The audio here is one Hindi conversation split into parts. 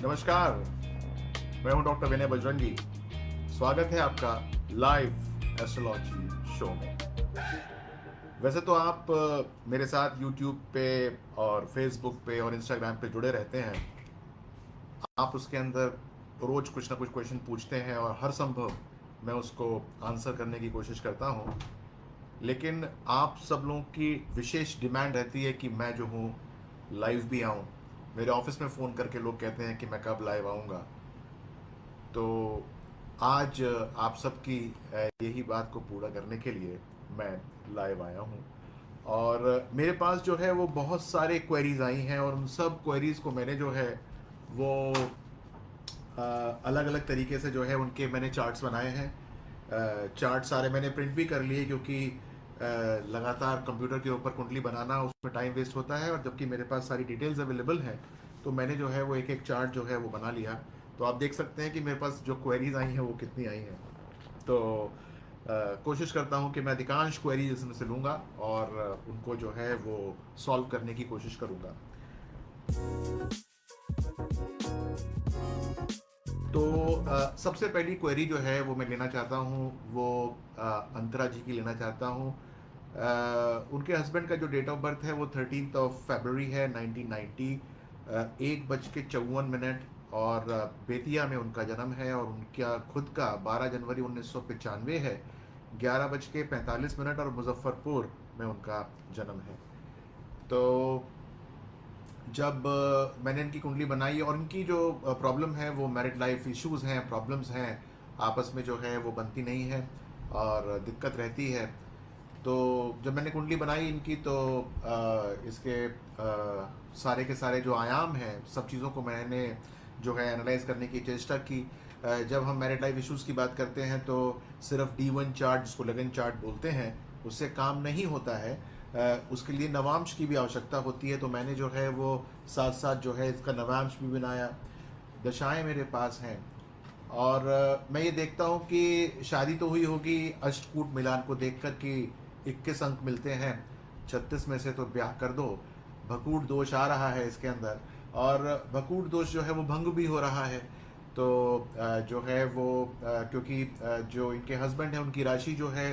नमस्कार। मैं हूं डॉक्टर विनय बजरंगी। स्वागत है आपका लाइव एस्ट्रोलॉजी शो में। वैसे तो आप मेरे साथ यूट्यूब पे और फेसबुक पे और इंस्टाग्राम पे जुड़े रहते हैं। आप उसके अंदर रोज कुछ ना कुछ क्वेश्चन पूछते हैं और हर संभव मैं उसको आंसर करने की कोशिश करता हूं। लेकिन आप सब लोगों की विशेष डिमांड रहती है कि मैं जो हूँ लाइव भी आऊँ। मेरे ऑफिस में फ़ोन करके लोग कहते हैं कि मैं कब लाइव आऊँगा। तो आज आप सबकी यही बात को पूरा करने के लिए मैं लाइव आया हूँ। और मेरे पास जो है वो बहुत सारे क्वेरीज आई हैं और उन सब क्वेरीज को मैंने जो है वो अलग अलग तरीके से जो है उनके मैंने चार्ट्स बनाए हैं। चार्ट सारे मैंने प्रिंट भी कर लिए क्योंकि लगातार कंप्यूटर के ऊपर कुंडली बनाना उसमें टाइम वेस्ट होता है, और जबकि मेरे पास सारी डिटेल्स अवेलेबल हैं तो मैंने जो है वो एक एक चार्ट जो है वो बना लिया। तो आप देख सकते हैं कि मेरे पास जो क्वेरीज आई हैं वो कितनी आई हैं। तो कोशिश करता हूँ कि मैं अधिकांश क्वेरीज इसमें से लूँगा और उनको जो है वो सॉल्व करने की कोशिश करूँगा। तो सबसे पहली क्वेरी जो है वो मैं लेना चाहता हूँ वो अंतरा जी की लेना चाहता हूँ। उनके हस्बैंड का जो डेट ऑफ बर्थ है वो 13 फरवरी है 1990, 1:54 और बेतिया में उनका जन्म है। और उनका खुद का 12 जनवरी 1995 है, 11:45 और मुजफ्फरपुर में उनका जन्म है। तो जब मैंने इनकी कुंडली बनाई और इनकी जो प्रॉब्लम है वो मैरिड लाइफ इश्यूज हैं, प्रॉब्लम्स हैं, आपस में जो है वो बनती नहीं है और दिक्कत रहती है। तो जब मैंने कुंडली बनाई इनकी तो इसके सारे के सारे जो आयाम हैं सब चीज़ों को मैंने जो है एनालाइज करने की चेष्टा की। जब हम मैरिड लाइफ इश्यूज की बात करते हैं तो सिर्फ D1 चार्ट, जिसको लगन चार्ट बोलते हैं, उससे काम नहीं होता है। उसके लिए नवांश की भी आवश्यकता होती है। तो मैंने जो है वो साथ साथ जो है इसका नवांश भी बनाया। दशाएं मेरे पास हैं और मैं ये देखता हूँ कि शादी तो हुई होगी अष्टकूट मिलान को देखकर कि 21 अंक मिलते हैं, 36 में से तो ब्याह कर दो। भकूट दोष आ रहा है इसके अंदर और भकूट दोष जो है वो भंग भी हो रहा है। तो जो है वो क्योंकि जो इनके हस्बैंड हैं उनकी राशि जो है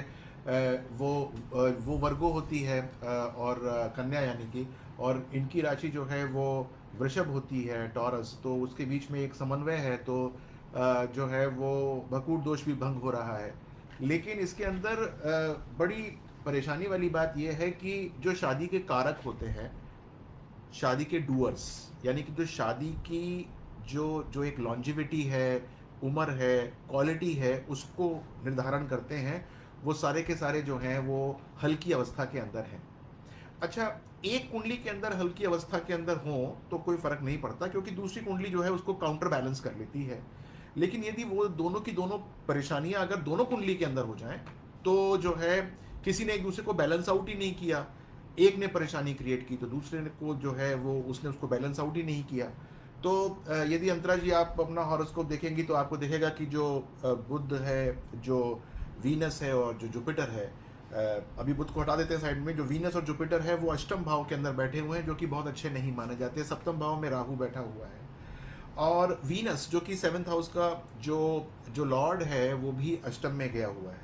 वो वर्गो होती है और कन्या यानी कि, और इनकी राशि जो है वो वृषभ होती है, टॉरस। तो उसके बीच में एक समन्वय है। तो जो है वो भकूट दोष भी भंग हो रहा है। लेकिन इसके अंदर बड़ी परेशानी वाली बात यह है कि जो शादी के कारक होते हैं, शादी के डूअर्स, यानी कि जो शादी की जो जो एक लॉन्जिविटी है, उम्र है, क्वालिटी है, उसको निर्धारण करते हैं, वो सारे के सारे जो हैं वो हल्की अवस्था के अंदर हैं। अच्छा, एक कुंडली के अंदर हल्की अवस्था के अंदर हो तो कोई फर्क नहीं पड़ता क्योंकि दूसरी कुंडली जो है उसको काउंटर बैलेंस कर लेती है। लेकिन यदि वो दोनों की दोनों परेशानियां अगर दोनों कुंडली के अंदर हो जाएं तो जो है किसी ने एक दूसरे को बैलेंस आउट ही नहीं किया, एक ने परेशानी क्रिएट की तो दूसरे ने को जो है वो उसने उसको बैलेंस आउट ही नहीं किया। तो यदि अंतरा जी आप अपना हॉरोस्कोप देखेंगी तो आपको दिखेगा कि जो बुध है, जो वीनस है और जो जुपिटर है, अभी बुध को हटा देते हैं साइड में, जो वीनस और जुपिटर है वो अष्टम भाव के अंदर बैठे हुए हैं जो कि बहुत अच्छे नहीं माने जाते। सप्तम भाव में राहु बैठा हुआ है और वीनस जो कि 7th हाउस का जो जो लॉर्ड है वो भी अष्टम में गया हुआ है।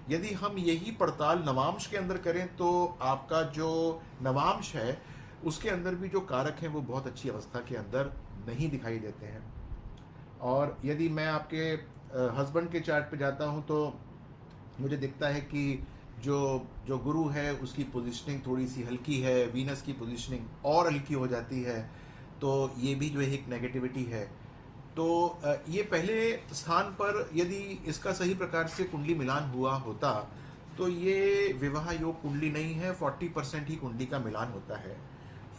यदि हम यही पड़ताल नवांश के अंदर करें तो आपका जो नवांश है उसके अंदर भी जो कारक हैं वो बहुत अच्छी अवस्था के अंदर नहीं दिखाई देते हैं। और यदि मैं आपके हस्बैंड के चार्ट पे जाता हूं तो मुझे दिखता है कि जो जो गुरु है उसकी पोजीशनिंग थोड़ी सी हल्की है, वीनस की पोजीशनिंग और हल्की हो जाती है। तो ये भी जो है एक नेगेटिविटी है। तो ये पहले स्थान पर यदि इसका सही प्रकार से कुंडली मिलान हुआ होता तो ये विवाह योग कुंडली नहीं है, 40% ही कुंडली का मिलान होता है।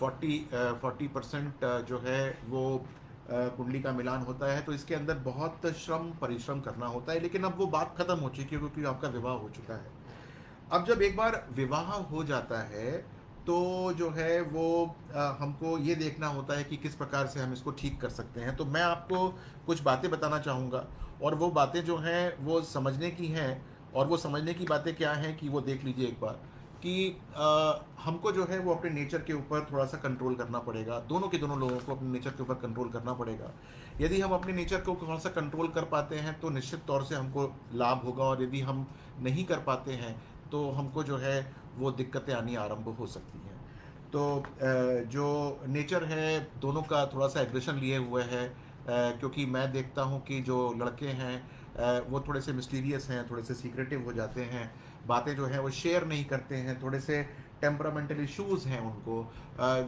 40% जो है वो कुंडली का मिलान होता है। तो इसके अंदर बहुत श्रम परिश्रम करना होता है। लेकिन अब वो बात खत्म हो चुकी है क्योंकि आपका विवाह हो चुका है। अब जब एक बार विवाह हो जाता है तो जो है वो हमको ये देखना होता है कि किस प्रकार से हम इसको ठीक कर सकते हैं। तो मैं आपको कुछ बातें बताना चाहूँगा और वो बातें जो हैं वो समझने की हैं। और वो समझने की बातें क्या हैं कि वो देख लीजिए एक बार। कि हमको जो है वो अपने नेचर के ऊपर थोड़ा सा कंट्रोल करना पड़ेगा, दोनों के दोनों लोगों को अपने नेचर के ऊपर कंट्रोल करना पड़ेगा। यदि हम अपने नेचर को थोड़ा सा कंट्रोल कर पाते हैं तो निश्चित तौर से हमको लाभ होगा, और यदि हम नहीं कर पाते हैं तो हमको जो है वो दिक्कतें आनी आरंभ हो सकती हैं। तो जो नेचर है दोनों का थोड़ा सा एग्रेशन लिए हुए है, क्योंकि मैं देखता हूँ कि जो लड़के हैं वो थोड़े से मिस्टीरियस हैं, थोड़े से सीक्रेटिव हो जाते हैं, बातें जो हैं वो शेयर नहीं करते हैं, थोड़े से टेम्परामेंटल इश्यूज़ हैं उनको,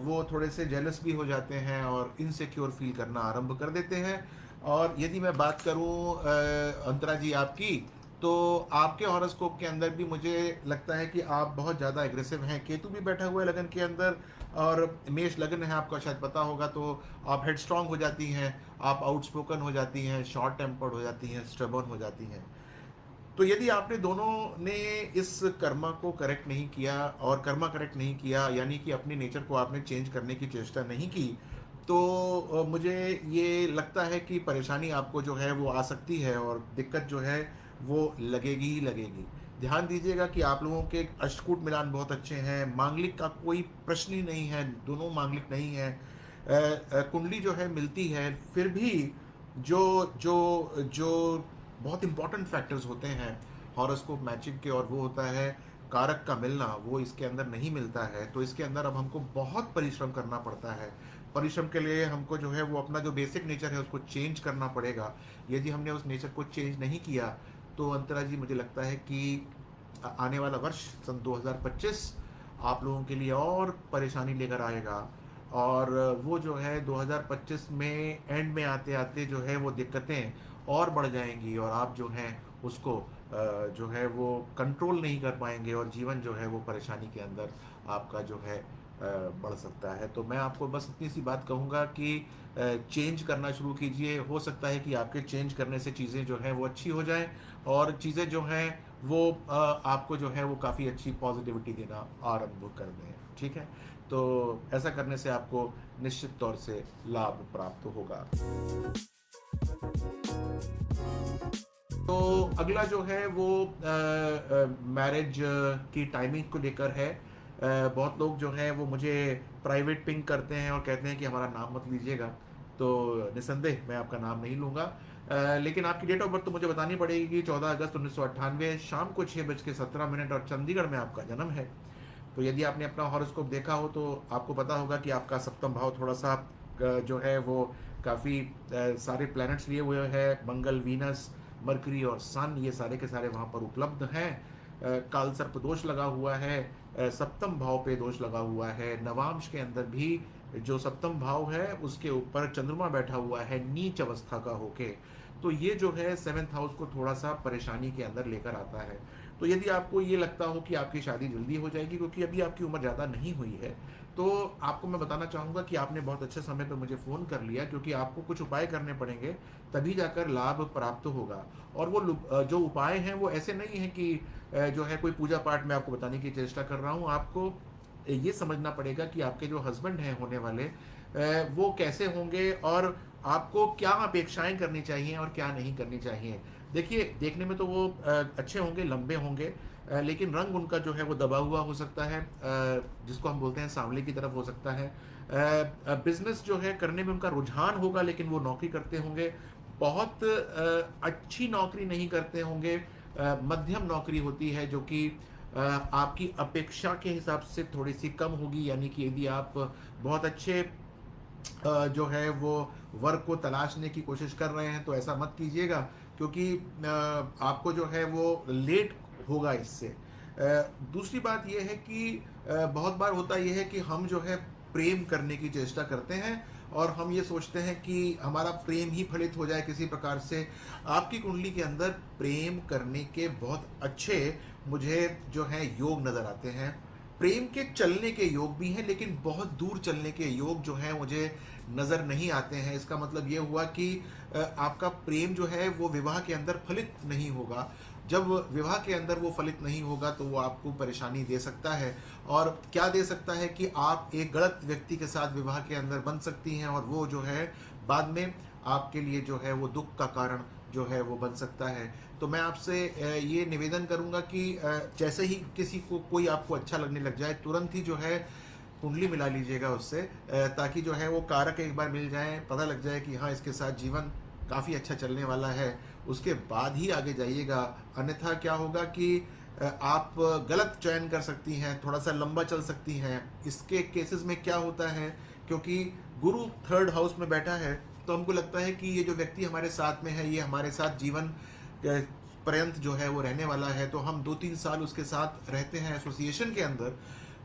वो थोड़े से जेलस भी हो जाते हैं और इनसिक्योर फील करना आरंभ कर देते हैं। और यदि मैं बात करूं अंतरा जी आपकी, तो आपके हॉरोस्कोप के अंदर भी मुझे लगता है कि आप बहुत ज़्यादा एग्रेसिव हैं। केतु भी बैठा हुआ है लगन के अंदर, और मेष लगन है आपका, शायद पता होगा। तो आप हेड स्ट्रांग हो जाती हैं, आप आउटस्पोकन हो जाती हैं, शॉर्ट टेम्पर्ड हो जाती हैं, स्टबर्न हो जाती हैं। तो यदि आपने दोनों ने इस कर्मा को करेक्ट नहीं किया, और कर्मा करेक्ट नहीं किया यानी कि अपने नेचर को आपने चेंज करने की चेष्टा नहीं की, तो मुझे ये लगता है कि परेशानी आपको जो है वो आ सकती है, और दिक्कत जो है वो लगेगी ही लगेगी। ध्यान दीजिएगा कि आप लोगों के अष्टकूट मिलान बहुत अच्छे हैं, मांगलिक का कोई प्रश्न ही नहीं है, दोनों मांगलिक नहीं है। कुंडली जो है मिलती है, फिर भी जो जो जो बहुत इंपॉर्टेंट फैक्टर्स होते हैं हॉरोस्कोप मैचिंग के, और वो होता है कारक का मिलना, वो इसके अंदर नहीं मिलता है। तो इसके अंदर अब हमको बहुत परिश्रम करना पड़ता है। परिश्रम के लिए हमको जो है वो अपना जो बेसिक नेचर है उसको चेंज करना पड़ेगा। यदि हमने उस नेचर को चेंज नहीं किया तो अंतरा जी मुझे लगता है कि आने वाला वर्ष सन 2025 आप लोगों के लिए और परेशानी लेकर आएगा। और वो जो है 2025 में एंड में आते आते जो है वो दिक्कतें और बढ़ जाएंगी, और आप जो हैं उसको जो है वो कंट्रोल नहीं कर पाएंगे, और जीवन जो है वो परेशानी के अंदर आपका जो है बढ़ सकता है। तो मैं आपको बस इतनी सी बात कहूँगा कि चेंज करना शुरू कीजिए। हो सकता है कि आपके चेंज करने से चीज़ें जो हैं वो अच्छी हो जाएं, और चीज़ें जो हैं वो आपको जो है वो काफ़ी अच्छी पॉजिटिविटी देना आरंभ कर दें। ठीक है, तो ऐसा करने से आपको निश्चित तौर से लाभ प्राप्त होगा। तो अगला जो है वो मैरिज की टाइमिंग को लेकर है। बहुत लोग जो हैं वो मुझे प्राइवेट पिंग करते हैं और कहते हैं कि हमारा नाम मत लीजिएगा, तो निसंदेह मैं आपका नाम नहीं लूँगा। लेकिन आपकी डेट ऑफ बर्थ तो मुझे बतानी पड़ेगी कि 14 अगस्त 1998 शाम को 6:17 और चंडीगढ़ में आपका जन्म है। तो यदि आपने अपना हॉरोस्कोप देखा हो तो आपको पता होगा कि आपका सप्तम भाव थोड़ा सा जो है वो काफ़ी सारे प्लैनेट्स लिए हुए हैं, मंगल, वीनस, मरकरी और सन, ये सारे के सारे वहाँ पर उपलब्ध हैं। काल सर्प दोष लगा हुआ है, सप्तम भाव पे दोष लगा हुआ है, नवांश के अंदर भी जो सप्तम भाव है उसके ऊपर चंद्रमा बैठा हुआ है नीच अवस्था का होके। तो ये जो है सेवेंथ हाउस को थोड़ा सा परेशानी के अंदर लेकर आता है। तो यदि आपको ये लगता हो कि आपकी शादी जल्दी हो जाएगी क्योंकि अभी आपकी उम्र ज़्यादा नहीं हुई है, तो आपको मैं बताना चाहूँगा कि आपने बहुत अच्छे समय पर मुझे फ़ोन कर लिया, क्योंकि आपको कुछ उपाय करने पड़ेंगे, तभी जाकर लाभ प्राप्त होगा। और वो जो उपाय हैं वो ऐसे नहीं हैं कि जो है कोई पूजा पाठ में आपको बताने की चेष्टा कर रहा हूँ। आपको ये समझना पड़ेगा कि आपके जो हस्बैंड हैं होने वाले, वो कैसे होंगे, और आपको क्या अपेक्षाएं करनी चाहिए और क्या नहीं करनी चाहिए। देखिए, देखने में तो वो अच्छे होंगे, लंबे होंगे, लेकिन रंग उनका जो है वो दबा हुआ हो सकता है, जिसको हम बोलते हैं सांवले की तरफ हो सकता है। बिजनेस जो है करने में उनका रुझान होगा, लेकिन वो नौकरी करते होंगे, बहुत अच्छी नौकरी नहीं करते होंगे, मध्यम नौकरी होती है जो कि आपकी अपेक्षा के हिसाब से थोड़ी सी कम होगी। यानी कि यदि आप बहुत अच्छे जो है वो वर्क को तलाशने की कोशिश कर रहे हैं तो ऐसा मत कीजिएगा, क्योंकि आपको जो है वो लेट होगा इससे। दूसरी बात यह है कि बहुत बार होता यह है कि हम जो है प्रेम करने की चेष्टा करते हैं, और हम ये सोचते हैं कि हमारा प्रेम ही फलित हो जाए किसी प्रकार से। आपकी कुंडली के अंदर प्रेम करने के बहुत अच्छे मुझे जो है योग नज़र आते हैं। प्रेम के चलने के योग भी हैं, लेकिन बहुत दूर चलने के योग जो हैं मुझे नज़र नहीं आते हैं। इसका मतलब ये हुआ कि आपका प्रेम जो है वो विवाह के अंदर फलित नहीं होगा। जब विवाह के अंदर वो फलित नहीं होगा तो वो आपको परेशानी दे सकता है, और क्या दे सकता है कि आप एक गलत व्यक्ति के साथ विवाह के अंदर बन सकती हैं, और वो जो है बाद में आपके लिए जो है वो दुख का कारण जो है वो बन सकता है। तो मैं आपसे ये निवेदन करूंगा कि जैसे ही किसी को कोई आपको अच्छा लगने लग जाए, तुरंत ही जो है कुंडली मिला लीजिएगा उससे, ताकि जो है वो कारक एक बार मिल जाए, पता लग जाए कि हाँ इसके साथ जीवन काफ़ी अच्छा चलने वाला है, उसके बाद ही आगे जाइएगा। अन्यथा क्या होगा कि आप गलत चयन कर सकती हैं, थोड़ा सा लंबा चल सकती हैं। इसके केसेस में क्या होता है, क्योंकि गुरु थर्ड हाउस में बैठा है, तो हमको लगता है कि ये जो व्यक्ति हमारे साथ में है, ये हमारे साथ जीवन पर्यंत जो है वो रहने वाला है। तो हम 2-3 साल उसके साथ रहते हैं एसोसिएशन के अंदर,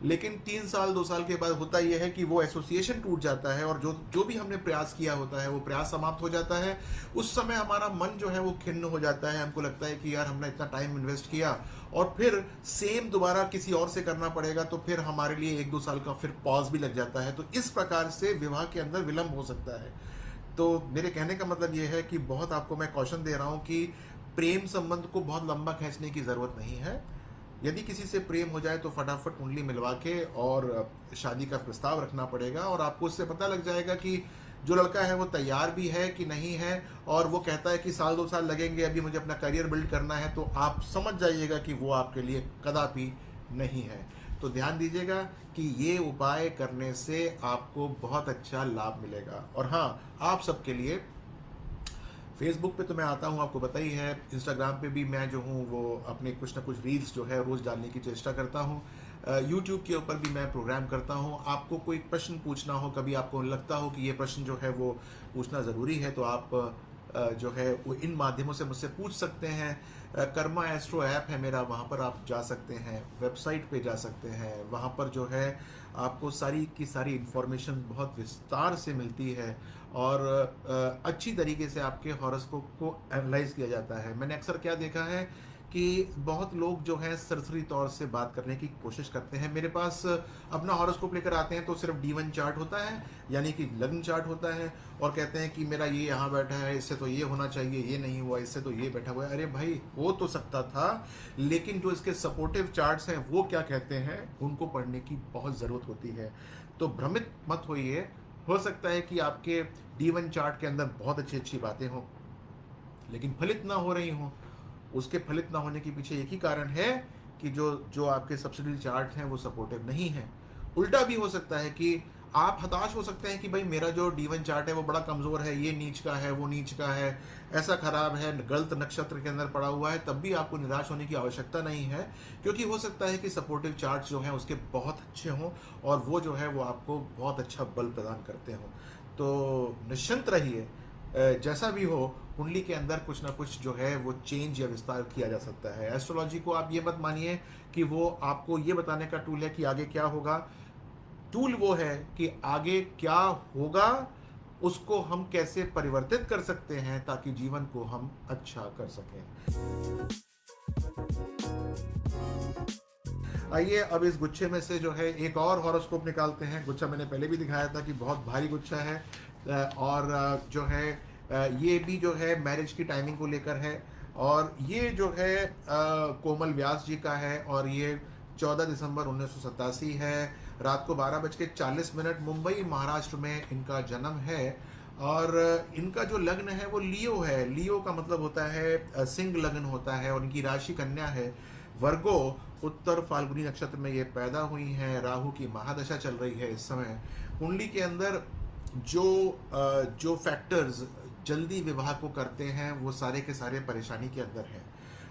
लेकिन 3 साल 2 साल के बाद होता यह है कि वो एसोसिएशन टूट जाता है, और जो जो भी हमने प्रयास किया होता है वो प्रयास समाप्त हो जाता है। उस समय हमारा मन जो है वो खिन्न हो जाता है, हमको लगता है कि यार हमने इतना टाइम इन्वेस्ट किया और फिर सेम दोबारा किसी और से करना पड़ेगा, तो फिर हमारे लिए 1-2 साल का फिर पॉज भी लग जाता है। तो इस प्रकार से विवाह के अंदर विलंब हो सकता है। तो मेरे कहने का मतलब ये है कि बहुत आपको मैं कॉशन दे रहा हूँ कि प्रेम संबंध को बहुत लंबा खींचने की ज़रूरत नहीं है। यदि किसी से प्रेम हो जाए तो फटाफट कुंडली मिलवा के और शादी का प्रस्ताव रखना पड़ेगा, और आपको उससे पता लग जाएगा कि जो लड़का है वो तैयार भी है कि नहीं है। और वो कहता है कि 1-2 साल लगेंगे, अभी मुझे अपना करियर बिल्ड करना है, तो आप समझ जाइएगा कि वो आपके लिए कदापि नहीं है। तो ध्यान दीजिएगा कि ये उपाय करने से आपको बहुत अच्छा लाभ मिलेगा। और हाँ, आप सबके लिए फेसबुक पे तो मैं आता हूँ, आपको पता ही है। इंस्टाग्राम पे भी मैं जो हूँ वो अपने कुछ ना कुछ रील्स जो है रोज़ डालने की चेष्टा करता हूँ। यूट्यूब के ऊपर भी मैं प्रोग्राम करता हूँ। आपको कोई प्रश्न पूछना हो, कभी आपको लगता हो कि ये प्रश्न जो है वो पूछना ज़रूरी है, तो आप जो है वो इन माध्यमों से मुझसे पूछ सकते हैं। कर्मा एस्ट्रो ऐप है मेरा, वहाँ पर आप जा सकते हैं, वेबसाइट पे जा सकते हैं। वहाँ पर जो है आपको सारी की सारी इन्फॉर्मेशन बहुत विस्तार से मिलती है, और अच्छी तरीके से आपके हॉरोस्कोप को एनालाइज किया जाता है। मैंने अक्सर क्या देखा है कि बहुत लोग जो हैं सरसरी तौर से बात करने की कोशिश करते हैं। मेरे पास अपना हॉरोस्कोप लेकर आते हैं तो सिर्फ D1 चार्ट होता है, यानी कि लग्न चार्ट होता है, और कहते हैं कि मेरा ये यहाँ बैठा है, इससे तो ये होना चाहिए, ये नहीं हुआ, इससे तो ये बैठा हुआ है। अरे भाई, हो तो सकता था, लेकिन जो इसके सपोर्टिव चार्ट्स हैं वो क्या कहते हैं, उनको पढ़ने की बहुत ज़रूरत होती है। तो भ्रमित मत होइए। हो सकता है कि आपके D1 चार्ट के अंदर बहुत अच्छी अच्छी बातें हों, लेकिन फलित ना हो रही हों। उसके फलित ना होने के पीछे एक ही कारण है कि जो जो आपके सब्सिडी चार्ट हैं वो सपोर्टिव नहीं है। उल्टा भी हो सकता है कि आप हताश हो सकते हैं कि भाई मेरा जो D1 चार्ट है वो बड़ा कमज़ोर है, ये नीच का है, वो नीच का है, ऐसा खराब है, गलत नक्षत्र के अंदर पड़ा हुआ है। तब भी आपको निराश होने की आवश्यकता नहीं है, क्योंकि हो सकता है कि सपोर्टिव चार्ट जो हैं उसके बहुत अच्छे हों, और वो जो है वो आपको बहुत अच्छा बल प्रदान करते हों। तो निश्चिंत रहिए, जैसा भी हो, कुंडली के अंदर कुछ ना कुछ जो है वो चेंज या विस्तार किया जा सकता है। एस्ट्रोलॉजी को आप ये मत मानिए कि वो आपको ये बताने का टूल है कि आगे क्या होगा। टूल वो है कि आगे क्या होगा उसको हम कैसे परिवर्तित कर सकते हैं, ताकि जीवन को हम अच्छा कर सकें। आइए अब इस गुच्छे में से जो है एक और हॉरोस्कोप निकालते हैं। गुच्छा मैंने पहले भी दिखाया था कि बहुत भारी गुच्छा है, और जो है ये भी जो है मैरिज की टाइमिंग को लेकर है, और ये जो है कोमल व्यास जी का है, और ये 14 दिसंबर 1987 है, रात को 12:40 मुंबई महाराष्ट्र में इनका जन्म है। और इनका जो लग्न है वो लियो है। लियो का मतलब होता है सिंह लग्न होता है, और इनकी राशि कन्या है। वर्गो उत्तर फाल्गुनी नक्षत्र में ये पैदा हुई हैं। राहु की महादशा चल रही है इस समय। कुंडली के अंदर जो फैक्टर्स जल्दी विवाह को करते हैं वो सारे के सारे परेशानी के अंदर हैं।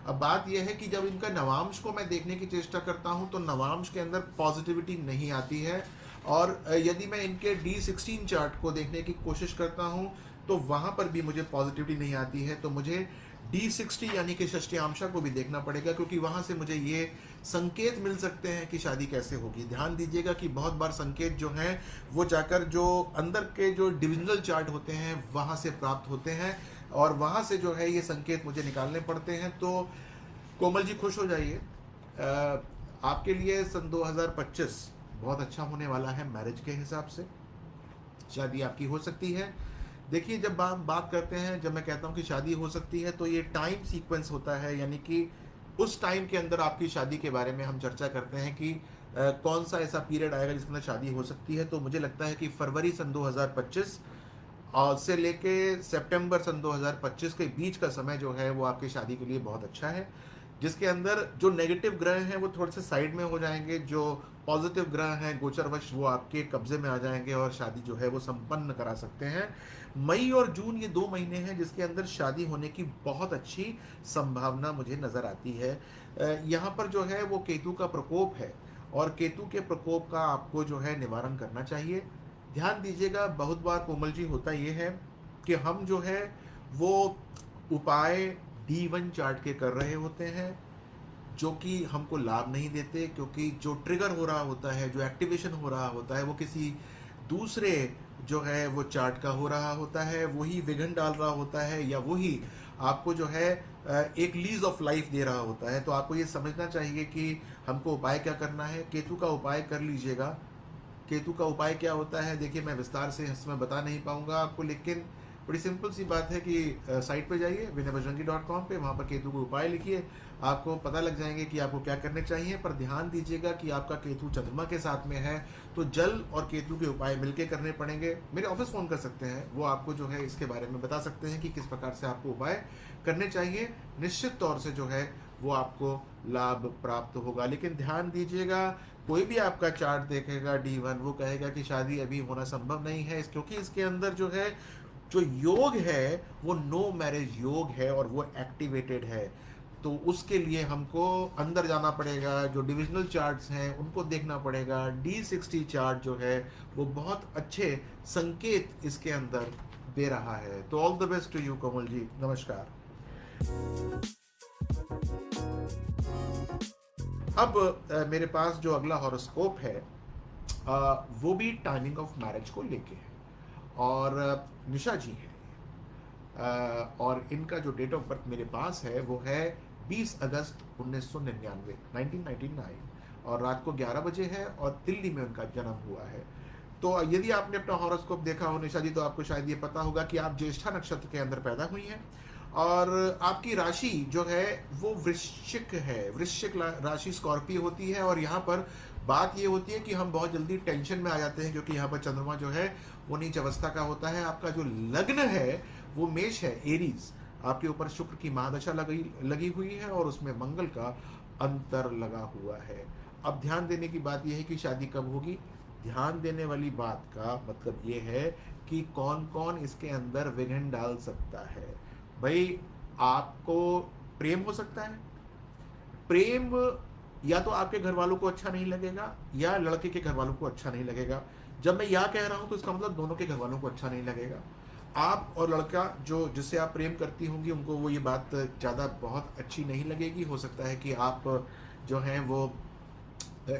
अब बात यह है कि जब इनका नवांश को मैं देखने की चेष्टा करता हूं तो नवांश के अंदर पॉजिटिविटी नहीं आती है, और यदि मैं इनके D16 चार्ट को देखने की कोशिश करता हूं तो वहां पर भी मुझे पॉजिटिविटी नहीं आती है। तो मुझे D60 यानी कि षष्ठ्यांशा को भी देखना पड़ेगा, क्योंकि वहां से मुझे ये संकेत मिल सकते हैं कि शादी कैसे होगी। ध्यान दीजिएगा कि बहुत बार संकेत जो हैं वो जाकर जो अंदर के जो डिविजनल चार्ट होते हैं वहां से प्राप्त होते हैं, और वहां से जो है ये संकेत मुझे निकालने पड़ते हैं। तो कोमल जी खुश हो जाइए, आपके लिए सन 2025 बहुत अच्छा होने वाला है। मैरिज के हिसाब से शादी आपकी हो सकती है। देखिए, जब हम बात करते हैं, जब मैं कहता हूं कि शादी हो सकती है, तो ये टाइम सीक्वेंस होता है, यानी कि उस टाइम के अंदर आपकी शादी के बारे में हम चर्चा करते हैं कि कौन सा ऐसा पीरियड आएगा जिसके अंदर शादी हो सकती है। तो मुझे लगता है कि फरवरी सन 2025 और से लेके सितंबर सन 2025 के बीच का समय जो है वो आपकी शादी के लिए बहुत अच्छा है, जिसके अंदर जो नेगेटिव ग्रह हैं वो थोड़े से साइड में हो जाएंगे, जो पॉजिटिव ग्रह हैं गोचरवश वो आपके कब्जे में आ जाएंगे और शादी जो है वो संपन्न करा सकते हैं। मई और जून ये 2 महीने हैं जिसके अंदर शादी होने की बहुत अच्छी संभावना मुझे नज़र आती है। यहाँ पर जो है वो केतु का प्रकोप है, और केतु के प्रकोप का आपको जो है निवारण करना चाहिए। ध्यान दीजिएगा, बहुत बार कोमल जी होता ये है कि हम जो है वो उपाय D1 चार्ट के कर रहे होते हैं, जो कि हमको लाभ नहीं देते, क्योंकि जो ट्रिगर हो रहा होता है, जो एक्टिवेशन हो रहा होता है, वो किसी दूसरे जो है वो चार्ट का हो रहा होता है, वही विघन डाल रहा होता है, या वही आपको जो है एक लीज ऑफ लाइफ दे रहा होता है। तो आपको ये समझना चाहिए कि हमको उपाय क्या करना है। केतु का उपाय कर लीजिएगा। केतु का उपाय क्या होता है, देखिए मैं विस्तार से इसमें बता नहीं पाऊंगा आपको, लेकिन बड़ी सिंपल सी बात है कि साइट पे जाइए vinayabajrangi.com पे, वहाँ पर केतु के उपाय लिखिए, आपको पता लग जाएंगे कि आपको क्या करने चाहिए। पर ध्यान दीजिएगा कि आपका केतु चंद्रमा के साथ में है, तो जल और केतु के उपाय मिलके करने पड़ेंगे। मेरे ऑफिस फ़ोन कर सकते हैं, वो आपको जो है इसके बारे में बता सकते हैं कि किस प्रकार से आपको उपाय करने चाहिए। निश्चित तौर से जो है वो आपको लाभ प्राप्त होगा। लेकिन ध्यान दीजिएगा, कोई भी आपका चार्ट देखेगा D1, वो कहेगा कि शादी अभी होना संभव नहीं है, क्योंकि इसके अंदर जो है जो योग है वो नो मैरिज योग है और वो एक्टिवेटेड है। तो उसके लिए हमको अंदर जाना पड़ेगा, जो डिविजनल चार्ट्स हैं उनको देखना पड़ेगा। D60 चार्ट जो है वो बहुत अच्छे संकेत इसके अंदर दे रहा है। तो all the best to you Komal ji, नमस्कार। अब मेरे पास जो अगला हॉरोस्कोप है वो भी टाइमिंग ऑफ मैरिज को लेके है, और निशा जी हैं, और इनका जो डेट ऑफ बर्थ मेरे पास है वो है 20 अगस्त 1999 1999, और रात को 11 बजे है, और दिल्ली में उनका जन्म हुआ है। तो यदि आपने अपना हॉरोस्कोप देखा हो निशा जी, तो आपको शायद ये पता होगा कि आप ज्येष्ठा नक्षत्र के अंदर पैदा हुई हैं, और आपकी राशि जो है वो वृश्चिक है। वृश्चिक राशि स्कॉर्पियो होती है, और यहाँ पर बात ये होती है कि हम बहुत जल्दी टेंशन में आ जाते हैं, क्योंकि यहाँ पर चंद्रमा जो है वो नीच अवस्था का होता है। आपका जो लग्न है वो मेष है, एरीज। आपके ऊपर शुक्र की महादशा लगी हुई है, और उसमें मंगल का अंतर लगा हुआ है। अब ध्यान देने की बात यह है कि शादी कब होगी। ध्यान देने वाली बात का मतलब ये है कि कौन कौन इसके अंदर विघ्न डाल सकता है। भाई, आपको प्रेम हो सकता है। प्रेम या तो आपके घर वालों को अच्छा नहीं लगेगा, या लड़के के घर वालों को अच्छा नहीं लगेगा। जब मैं यह कह रहा हूं तो इसका मतलब दोनों के घर वालों को अच्छा नहीं लगेगा। आप और लड़का जो जिससे आप प्रेम करती होंगी उनको वो ये बात ज़्यादा बहुत अच्छी नहीं लगेगी। हो सकता है कि आप जो हैं वो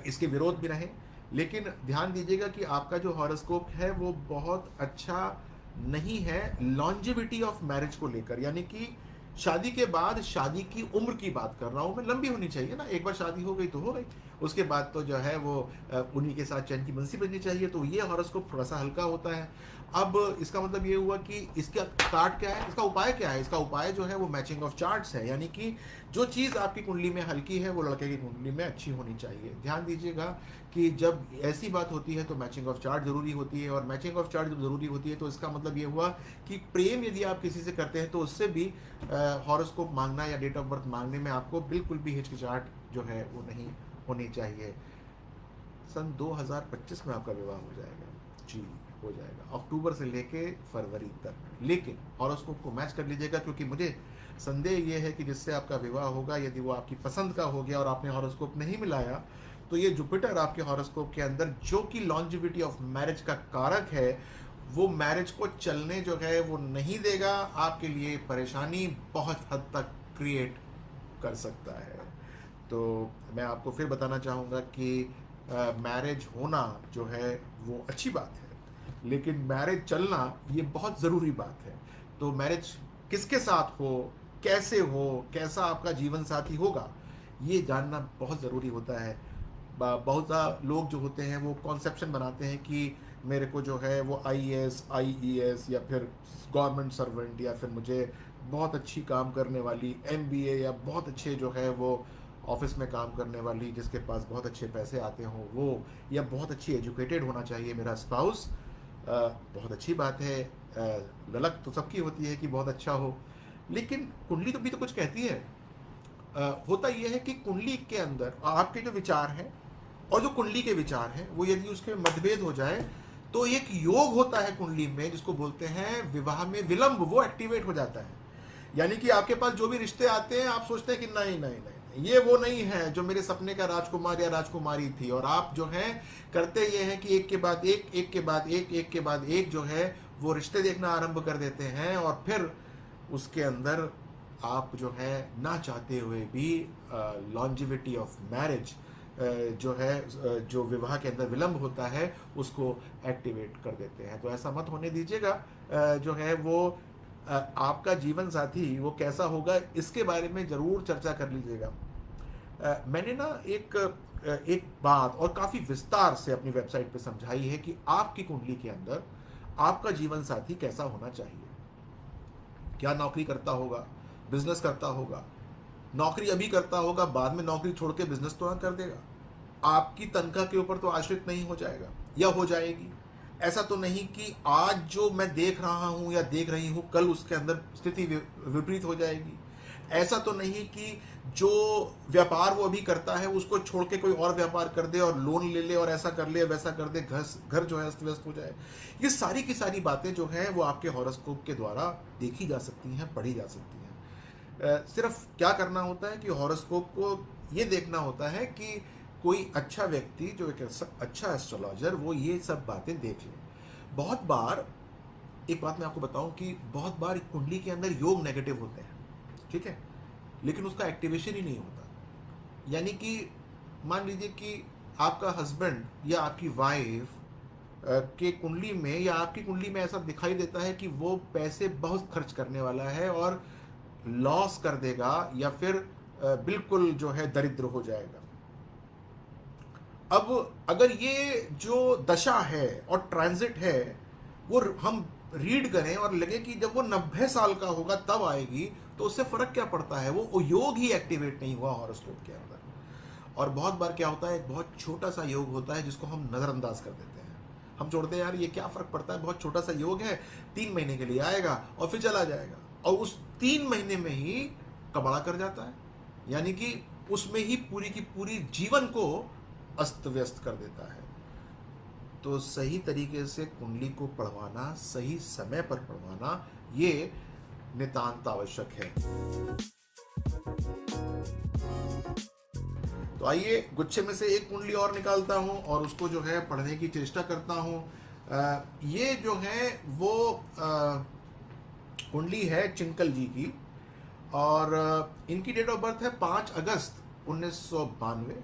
इसके विरोध भी रहें। लेकिन ध्यान दीजिएगा कि आपका जो हॉरोस्कोप है वो बहुत अच्छा नहीं है लॉन्जेविटी ऑफ मैरिज को लेकर, यानी कि शादी के बाद शादी की उम्र की बात कर रहा हूँ मैं। लंबी होनी चाहिए ना, एक बार शादी हो गई तो हो गई, उसके बाद तो जो है वो उन्हीं के साथ चैन की बंसी बजनी चाहिए। तो ये हॉरोस्कोप थोड़ा सा हल्का होता है। अब इसका मतलब ये हुआ कि इसका कार्ड क्या है, इसका उपाय क्या है। इसका उपाय जो है वो मैचिंग ऑफ चार्ट्स है, यानी कि जो चीज़ आपकी कुंडली में हल्की है वो लड़के की कुंडली में अच्छी होनी चाहिए। ध्यान दीजिएगा कि जब ऐसी बात होती है तो मैचिंग ऑफ चार्ट जरूरी होती है, और मैचिंग ऑफ चार्ट जब जरूरी होती है तो इसका मतलब ये हुआ कि प्रेम यदि आप किसी से करते हैं तो उससे भी हॉरोस्कोप मांगना या डेट ऑफ बर्थ मांगने में आपको बिल्कुल भी हिचकिचाहट जो है वो नहीं होनी चाहिए। सन 2025 में आपका विवाह हो जाएगा जी, हो जाएगा, अक्टूबर से लेके फरवरी तक। लेकिन हॉरोस्कोप को मैच कर लीजिएगा, क्योंकि मुझे संदेह ये है कि जिससे आपका विवाह होगा, यदि वो आपकी पसंद का हो गया और आपने हॉरोस्कोप नहीं मिलाया, तो ये जुपिटर आपके हॉरोस्कोप के अंदर जो कि लॉन्जिविटी ऑफ मैरिज का कारक है, वो मैरिज को चलने जो है वो नहीं देगा। आपके लिए परेशानी बहुत हद तक क्रिएट कर सकता है। तो मैं आपको फिर बताना चाहूँगा कि मैरिज होना जो है वो अच्छी बात है, लेकिन मैरिज चलना ये बहुत ज़रूरी बात है। तो मैरिज किसके साथ हो, कैसे हो, कैसा आपका जीवन साथी होगा, ये जानना बहुत ज़रूरी होता है। बहुत सा लोग जो होते हैं वो कॉन्सेप्शन बनाते हैं कि मेरे को जो है वो IAS IES या फिर गवर्नमेंट सर्वेंट, या फिर मुझे बहुत अच्छी काम करने वाली MBA, या बहुत अच्छे जो है वो ऑफिस में काम करने वाली जिसके पास बहुत अच्छे पैसे आते हों वो, या बहुत अच्छी एजुकेटेड होना चाहिए मेरा स्पाउस। बहुत अच्छी बात है, ललक तो सबकी होती है कि बहुत अच्छा हो, लेकिन कुंडली तो भी तो कुछ कहती है। होता यह है कि कुंडली के अंदर आपके जो विचार हैं और जो कुंडली के विचार हैं वो यदि उसके मतभेद हो जाए तो एक योग होता है कुंडली में जिसको बोलते हैं विवाह में विलंब, वो एक्टिवेट हो जाता है। यानी कि आपके पास जो भी रिश्ते आते हैं आप सोचते हैं कि नहीं नहीं नहीं, ये वो नहीं है जो मेरे सपने का राजकुमार या राजकुमारी थी, और आप जो है करते ये हैं कि एक के बाद एक के बाद एक के बाद एक जो है वो रिश्ते देखना आरंभ कर देते हैं, और फिर उसके अंदर आप जो है ना चाहते हुए भी लॉन्जिविटी ऑफ मैरिज जो है जो विवाह के अंदर विलंब होता है उसको एक्टिवेट कर देते हैं। तो ऐसा मत होने दीजिएगा। जो है वो आपका जीवन साथी वो कैसा होगा इसके बारे में ज़रूर चर्चा कर लीजिएगा। मैंने ना एक बात और काफ़ी विस्तार से अपनी वेबसाइट पे समझाई है कि आपकी कुंडली के अंदर आपका जीवन साथी कैसा होना चाहिए। क्या नौकरी करता होगा, बिजनेस करता होगा, नौकरी अभी करता होगा, बाद में नौकरी छोड़ के बिजनेस तो ना कर देगा, आपकी तनख्वाह के ऊपर तो आश्रित नहीं हो जाएगा या हो जाएगी। ऐसा तो नहीं कि आज जो मैं देख रहा हूं या देख रही हूं कल उसके अंदर स्थिति विपरीत हो जाएगी। ऐसा तो नहीं कि जो व्यापार वो अभी करता है उसको छोड़ के कोई और व्यापार कर दे और लोन ले ले और ऐसा कर ले वैसा कर दे, घर जो है अस्त व्यस्त हो जाए। ये सारी की सारी बातें जो हैं वो आपके हॉरोस्कोप के द्वारा देखी जा सकती हैं, पढ़ी जा सकती हैं। सिर्फ क्या करना होता है कि हॉरोस्कोप को ये देखना होता है कि कोई अच्छा व्यक्ति जो एक अच्छा एस्ट्रोलॉजर वो ये सब बातें देख ले। बहुत बार एक बात मैं आपको बताऊं कि बहुत बार कुंडली के अंदर योग नेगेटिव होते हैं, ठीक है, लेकिन उसका एक्टिवेशन ही नहीं होता। यानी कि मान लीजिए कि आपका हस्बैंड या आपकी वाइफ के कुंडली में या आपकी कुंडली में ऐसा दिखाई देता है कि वो पैसे बहुत खर्च करने वाला है और लॉस कर देगा या फिर बिल्कुल जो है दरिद्र हो जाएगा। अब अगर ये जो दशा है और ट्रांजिट है वो हम रीड करें और लगे कि जब वो 90 साल का होगा तब आएगी, तो उससे फर्क क्या पड़ता है, वो योग ही एक्टिवेट नहीं हुआ हॉरोस्कोप के अंदर। और बहुत बार क्या होता है, एक बहुत छोटा सा योग होता है जिसको हम नज़रअंदाज कर देते हैं। हम छोड़ते हैं यार ये क्या फर्क पड़ता है, बहुत छोटा सा योग है, 3 महीने के लिए आएगा और फिर चला जाएगा, और उस 3 महीने में ही कबाड़ा कर जाता है। यानी कि उसमें ही पूरी की पूरी जीवन को अस्त व्यस्त कर देता है। तो सही तरीके से कुंडली को पढ़वाना, सही समय पर पढ़वाना, ये नितांत आवश्यक है। तो आइए गुच्छे में से एक कुंडली और निकालता हूं और उसको जो है पढ़ने की चेष्टा करता हूं। ये जो है वो कुंडली है चिंकल जी की, और इनकी डेट ऑफ बर्थ है 5 अगस्त 1992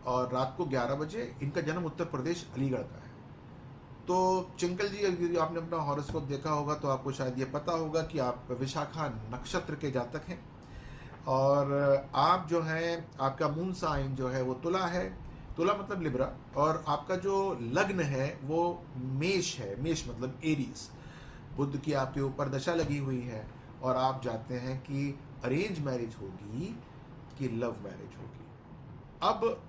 और रात को 11 बजे। इनका जन्म उत्तर प्रदेश अलीगढ़ का है। तो चिंकल जी, यदि आपने अपना हॉरोस्कोप देखा होगा तो आपको शायद ये पता होगा कि आप विशाखा नक्षत्र के जातक हैं, और आप जो है आपका मून साइन जो है वो तुला है, तुला मतलब लिब्रा, और आपका जो लग्न है वो मेष है, मेष मतलब एरीज। बुध की आपके ऊपर दशा लगी हुई है और आप जानते हैं कि अरेंज मैरिज होगी कि लव मैरिज होगी। अब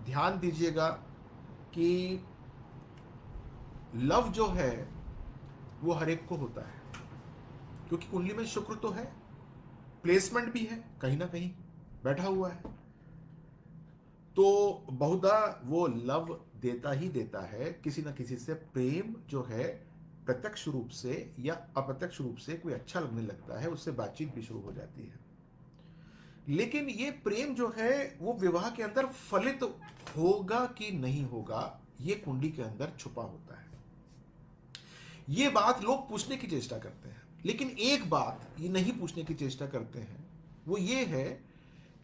ध्यान दीजिएगा कि लव जो है वो हर एक को होता है, क्योंकि कुंडली में शुक्र तो है, प्लेसमेंट भी है, कहीं ना कहीं बैठा हुआ है, तो बहुधा वो लव देता ही देता है। किसी ना किसी से प्रेम जो है प्रत्यक्ष रूप से या अप्रत्यक्ष रूप से कोई अच्छा लगने लगता है, उससे बातचीत भी शुरू हो जाती है। लेकिन ये प्रेम जो है वो विवाह के अंदर फलित होगा कि नहीं होगा, ये कुंडली के अंदर छुपा होता है। ये बात लोग पूछने की चेष्टा करते हैं, लेकिन एक बात ये नहीं पूछने की चेष्टा करते हैं, वो ये है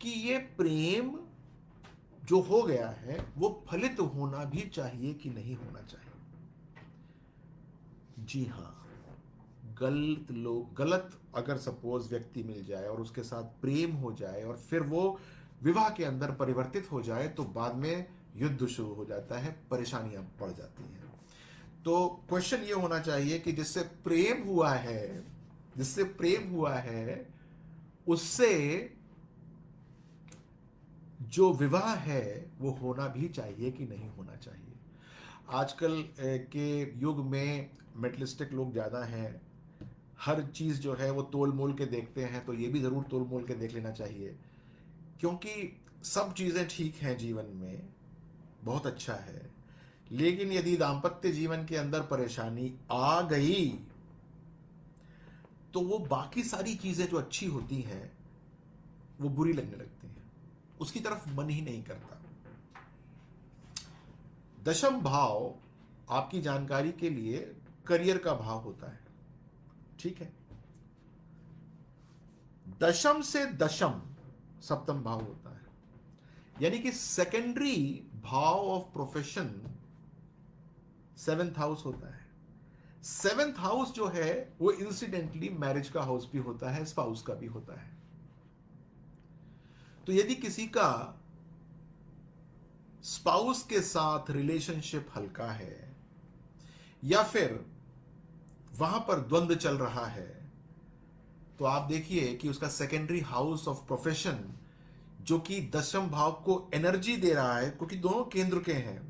कि ये प्रेम जो हो गया है वो फलित होना भी चाहिए कि नहीं होना चाहिए। जी हाँ, गलत अगर सपोज व्यक्ति मिल जाए और उसके साथ प्रेम हो जाए और फिर वो विवाह के अंदर परिवर्तित हो जाए तो बाद में युद्ध शुरू हो जाता है, परेशानियां बढ़ जाती हैं। तो क्वेश्चन ये होना चाहिए कि जिससे प्रेम हुआ है उससे जो विवाह है वो होना भी चाहिए कि नहीं होना चाहिए। आजकल के युग में मेटलिस्टिक लोग ज़्यादा हैं। हर चीज़ जो है वो तोल मोल के देखते हैं, तो ये भी ज़रूर तोल मोल के देख लेना चाहिए, क्योंकि सब चीज़ें ठीक हैं जीवन में, बहुत अच्छा है, लेकिन यदि दाम्पत्य जीवन के अंदर परेशानी आ गई तो वो बाकी सारी चीज़ें जो अच्छी होती हैं वो बुरी लगने लगती हैं, उसकी तरफ मन ही नहीं करता। दशम भाव आपकी जानकारी के लिए करियर का भाव होता है, ठीक है। दशम से दशम सप्तम भाव होता है, यानी कि सेकेंडरी भाव ऑफ प्रोफेशन सेवेंथ हाउस होता है। सेवेंथ हाउस जो है वो इंसिडेंटली मैरिज का हाउस भी होता है, स्पाउस का भी होता है। तो यदि किसी का स्पाउस के साथ रिलेशनशिप हल्का है या फिर वहां पर द्वंद्व चल रहा है, तो आप देखिए कि उसका सेकेंडरी हाउस ऑफ प्रोफेशन जो कि दशम भाव को एनर्जी दे रहा है, क्योंकि दोनों केंद्र के हैं,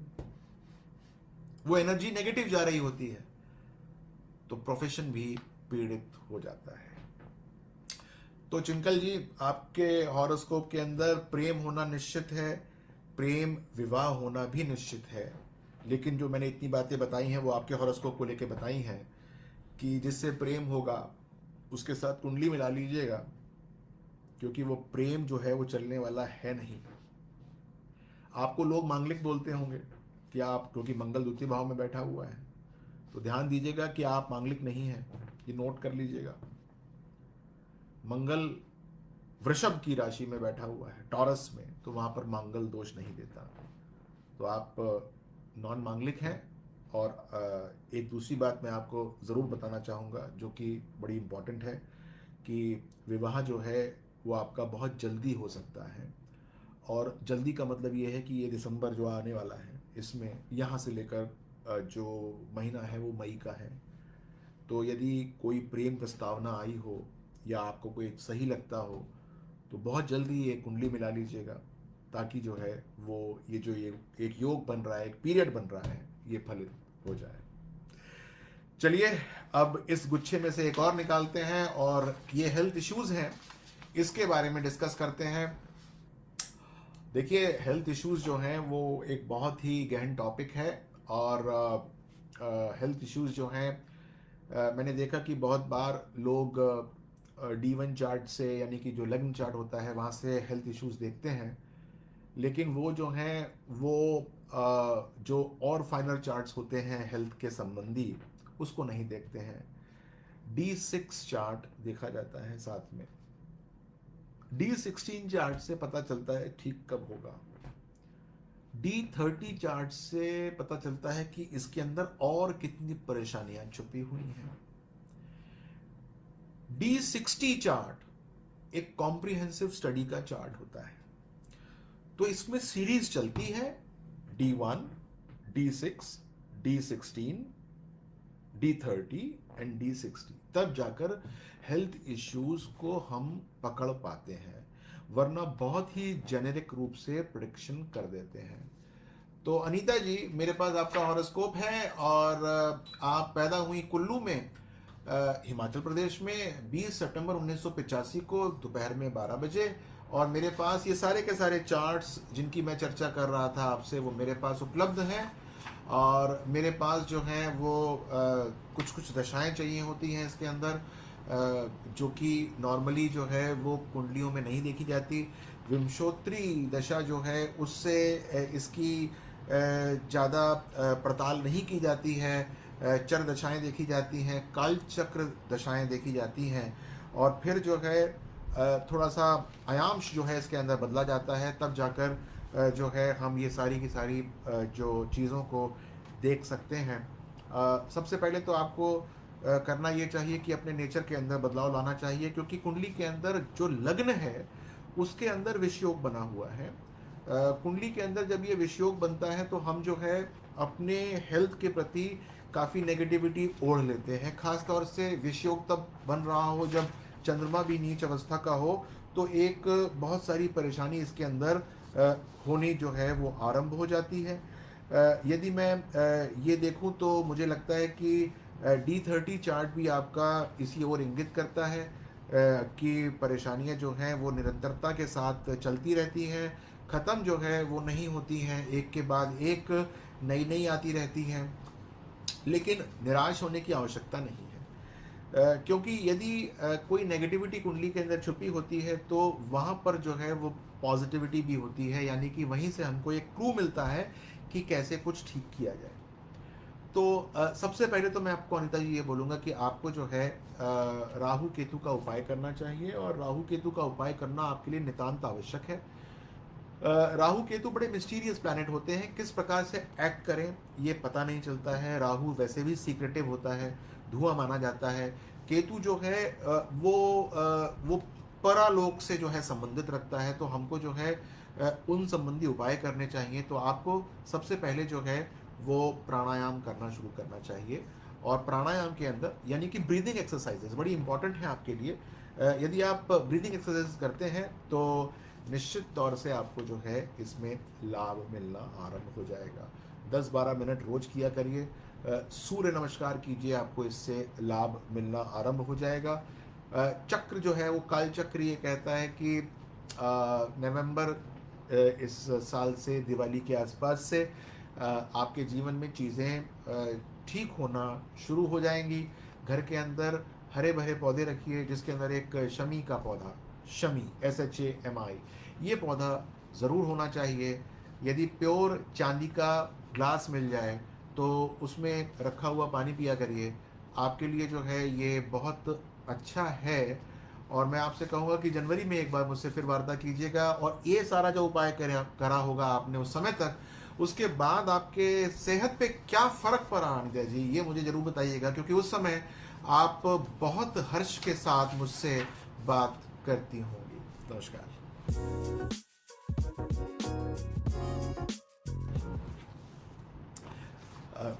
वो एनर्जी नेगेटिव जा रही होती है, तो प्रोफेशन भी पीड़ित हो जाता है। तो चिंकल जी, आपके हॉरोस्कोप के अंदर प्रेम होना निश्चित है, प्रेम विवाह होना भी निश्चित है, लेकिन जो मैंने इतनी बातें बताई हैं वो आपके हॉरोस्कोप को लेके बताई हैं कि जिससे प्रेम होगा उसके साथ कुंडली मिला लीजिएगा, क्योंकि वो प्रेम जो है वो चलने वाला है नहीं। आपको लोग मांगलिक बोलते होंगे कि आप, क्योंकि मंगल द्वितीय भाव में बैठा हुआ है, तो ध्यान दीजिएगा कि आप मांगलिक नहीं हैं, ये नोट कर लीजिएगा। मंगल वृषभ की राशि में बैठा हुआ है, टॉरस में, तो वहां पर मंगल दोष नहीं देता, तो आप नॉन मांगलिक हैं। और एक दूसरी बात मैं आपको ज़रूर बताना चाहूँगा जो कि बड़ी इम्पॉर्टेंट है, कि विवाह जो है वो आपका बहुत जल्दी हो सकता है, और जल्दी का मतलब ये है कि ये दिसंबर जो आने वाला है, इसमें यहाँ से लेकर जो महीना है वो मई का है। तो यदि कोई प्रेम प्रस्तावना आई हो या आपको कोई सही लगता हो, तो बहुत जल्दी ये कुंडली मिला लीजिएगा, ताकि जो है वो ये जो ये एक योग बन रहा है, एक पीरियड बन रहा है, ये फलित हो जाए। चलिए अब इस गुच्छे में से एक और निकालते हैं, और ये हेल्थ इश्यूज हैं, इसके बारे में डिस्कस करते हैं। देखिए, हेल्थ इश्यूज जो हैं वो एक बहुत ही गहन टॉपिक है, और हेल्थ इश्यूज जो हैं मैंने देखा कि बहुत बार लोग D1 चार्ट से, यानी कि जो लग्न चार्ट होता है वहाँ से हेल्थ इश्यूज देखते हैं, लेकिन वो जो हैं वो जो और फाइनल चार्ट्स होते हैं हेल्थ के संबंधी, उसको नहीं देखते हैं। D6 चार्ट देखा जाता है साथ में। D16 चार्ट से पता चलता है ठीक कब होगा। D30 चार्ट से पता चलता है कि इसके अंदर और कितनी परेशानियां छुपी हुई हैं। D60 चार्ट एक कॉम्प्रिहेंसिव स्टडी का चार्ट होता है, तो इसमें सीरीज चलती है D1, D6, D16, D30 and D60, तब जाकर हेल्थ इश्यूज को हम पकड़ पाते हैं, वरना बहुत ही जेनेरिक रूप से प्रेडिक्शन कर देते हैं। तो अनीता जी, मेरे पास आपका हॉरोस्कोप है, और आप पैदा हुई कुल्लू में, हिमाचल प्रदेश में 20 सितंबर 1985 को दोपहर में 12 बजे, और मेरे पास ये सारे के सारे चार्ट्स जिनकी मैं चर्चा कर रहा था आपसे, वो मेरे पास उपलब्ध हैं। और मेरे पास जो है वो कुछ कुछ दशाएं चाहिए होती हैं इसके अंदर, जो कि नॉर्मली जो है वो कुंडलियों में नहीं देखी जाती। विंशोत्तरी दशा जो है उससे इसकी ज़्यादा पड़ताल नहीं की जाती है, चर दशाएं देखी जाती हैं, काल चक्र दशाएं देखी जाती हैं, और फिर जो है थोड़ा सा आयांश जो है इसके अंदर बदला जाता है, तब जाकर जो है हम ये सारी की सारी जो चीज़ों को देख सकते हैं। सबसे पहले तो आपको करना ये चाहिए कि अपने नेचर के अंदर बदलाव लाना चाहिए, क्योंकि कुंडली के अंदर जो लग्न है उसके अंदर विषयोग बना हुआ है। कुंडली के अंदर जब ये विषयोग बनता है तो हम जो है अपने हेल्थ के प्रति काफ़ी नेगेटिविटी ओढ़ लेते हैं, खास तौर से विषयोग तब बन रहा हो जब चंद्रमा भी नीच अवस्था का हो, तो एक बहुत सारी परेशानी इसके अंदर होनी जो है वो आरंभ हो जाती है। यदि मैं ये देखूं तो मुझे लगता है कि D30 चार्ट भी आपका इसी ओर इंगित करता है कि परेशानियां जो हैं वो निरंतरता के साथ चलती रहती हैं, ख़त्म जो है वो नहीं होती हैं, एक के बाद एक नई नई आती रहती हैं। लेकिन निराश होने की आवश्यकता नहीं है, क्योंकि यदि कोई नेगेटिविटी कुंडली के अंदर छुपी होती है तो वहाँ पर जो है वो पॉजिटिविटी भी होती है, यानी कि वहीं से हमको एक क्लू मिलता है कि कैसे कुछ ठीक किया जाए। तो सबसे पहले तो मैं आपको अनिता जी ये बोलूँगा कि आपको जो है राहु केतु का उपाय करना चाहिए, और राहु केतु का उपाय करना आपके लिए नितांत आवश्यक है। राहु केतु बड़े मिस्टीरियस प्लैनेट होते हैं, किस प्रकार से एक्ट करें ये पता नहीं चलता है। राहु वैसे भी सीक्रेटिव होता है, धुआं माना जाता है। केतु जो है वो परालोक से जो है संबंधित रखता है, तो हमको जो है उन संबंधी उपाय करने चाहिए। तो आपको सबसे पहले जो है वो प्राणायाम करना शुरू करना चाहिए, और प्राणायाम के अंदर यानी कि ब्रीदिंग एक्सरसाइजेस बड़ी इंपॉर्टेंट है आपके लिए। यदि आप ब्रीदिंग एक्सरसाइज करते हैं तो निश्चित तौर से आपको जो है इसमें लाभ मिलना आरंभ हो जाएगा। 10-12 मिनट रोज किया करिए, सूर्य नमस्कार कीजिए, आपको इससे लाभ मिलना आरंभ हो जाएगा। चक्र जो है वो काल चक्र ये कहता है कि नवंबर इस साल से दिवाली के आसपास से आपके जीवन में चीज़ें ठीक होना शुरू हो जाएंगी। घर के अंदर हरे भरे पौधे रखिए, जिसके अंदर एक शमी का पौधा, शमी SHAMI, ये पौधा ज़रूर होना चाहिए। यदि प्योर चांदी का ग्लास मिल जाए तो उसमें रखा हुआ पानी पिया करिए, आपके लिए जो है ये बहुत अच्छा है। और मैं आपसे कहूँगा कि जनवरी में एक बार मुझसे फिर वार्ता कीजिएगा, और ये सारा जो उपाय करा होगा आपने उस समय तक, उसके बाद आपके सेहत पे क्या फ़र्क पड़ा अनिता जी, ये मुझे ज़रूर बताइएगा, क्योंकि उस समय आप बहुत हर्ष के साथ मुझसे बात करती होंगी। नमस्कार।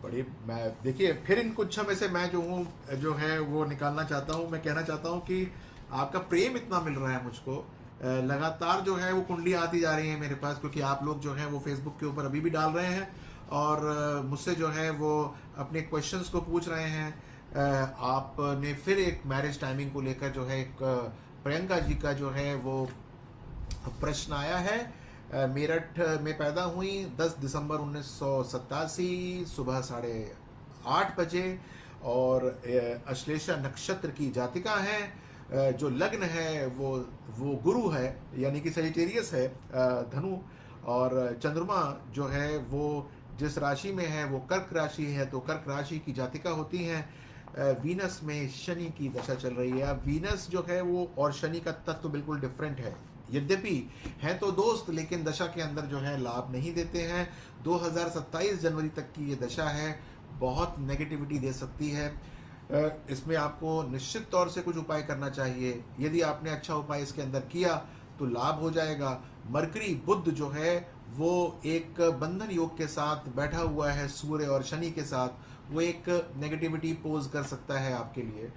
बड़े मैं देखिए फिर इन कुछ में से मैं जो हूँ जो है वो निकालना चाहता हूँ। मैं कहना चाहता हूँ कि आपका प्रेम इतना मिल रहा है मुझको, लगातार जो है वो कुंडली आती जा रही है मेरे पास, क्योंकि आप लोग जो है वो फेसबुक के ऊपर अभी भी डाल रहे हैं, और मुझसे जो है वो अपने क्वेश्चंस को पूछ रहे हैं। आपने फिर एक मैरिज टाइमिंग को लेकर जो है एक प्रियंका जी का जो है वो प्रश्न आया है। मेरठ में पैदा हुई 10 दिसंबर 1987 सुबह 8:30 बजे, और अश्लेषा नक्षत्र की जातिका है। जो लग्न है वो गुरु है, यानी कि सजिटेरियस है, धनु। और चंद्रमा जो है वो जिस राशि में है वो कर्क राशि है, तो कर्क राशि की जातिका होती हैं। वीनस में शनि की दशा चल रही है। अब वीनस जो है वो और शनि का तत्व बिल्कुल डिफरेंट है, यद्यपि हैं तो दोस्त, लेकिन दशा के अंदर जो है लाभ नहीं देते हैं। 2027 जनवरी तक की ये दशा है, बहुत नेगेटिविटी दे सकती है। इसमें आपको निश्चित तौर से कुछ उपाय करना चाहिए। यदि आपने अच्छा उपाय इसके अंदर किया तो लाभ हो जाएगा। मरकरी बुध जो है वो एक बंधन योग के साथ बैठा हुआ है, सूर्य और शनि के साथ, वो एक नेगेटिविटी पोज कर सकता है आपके लिए।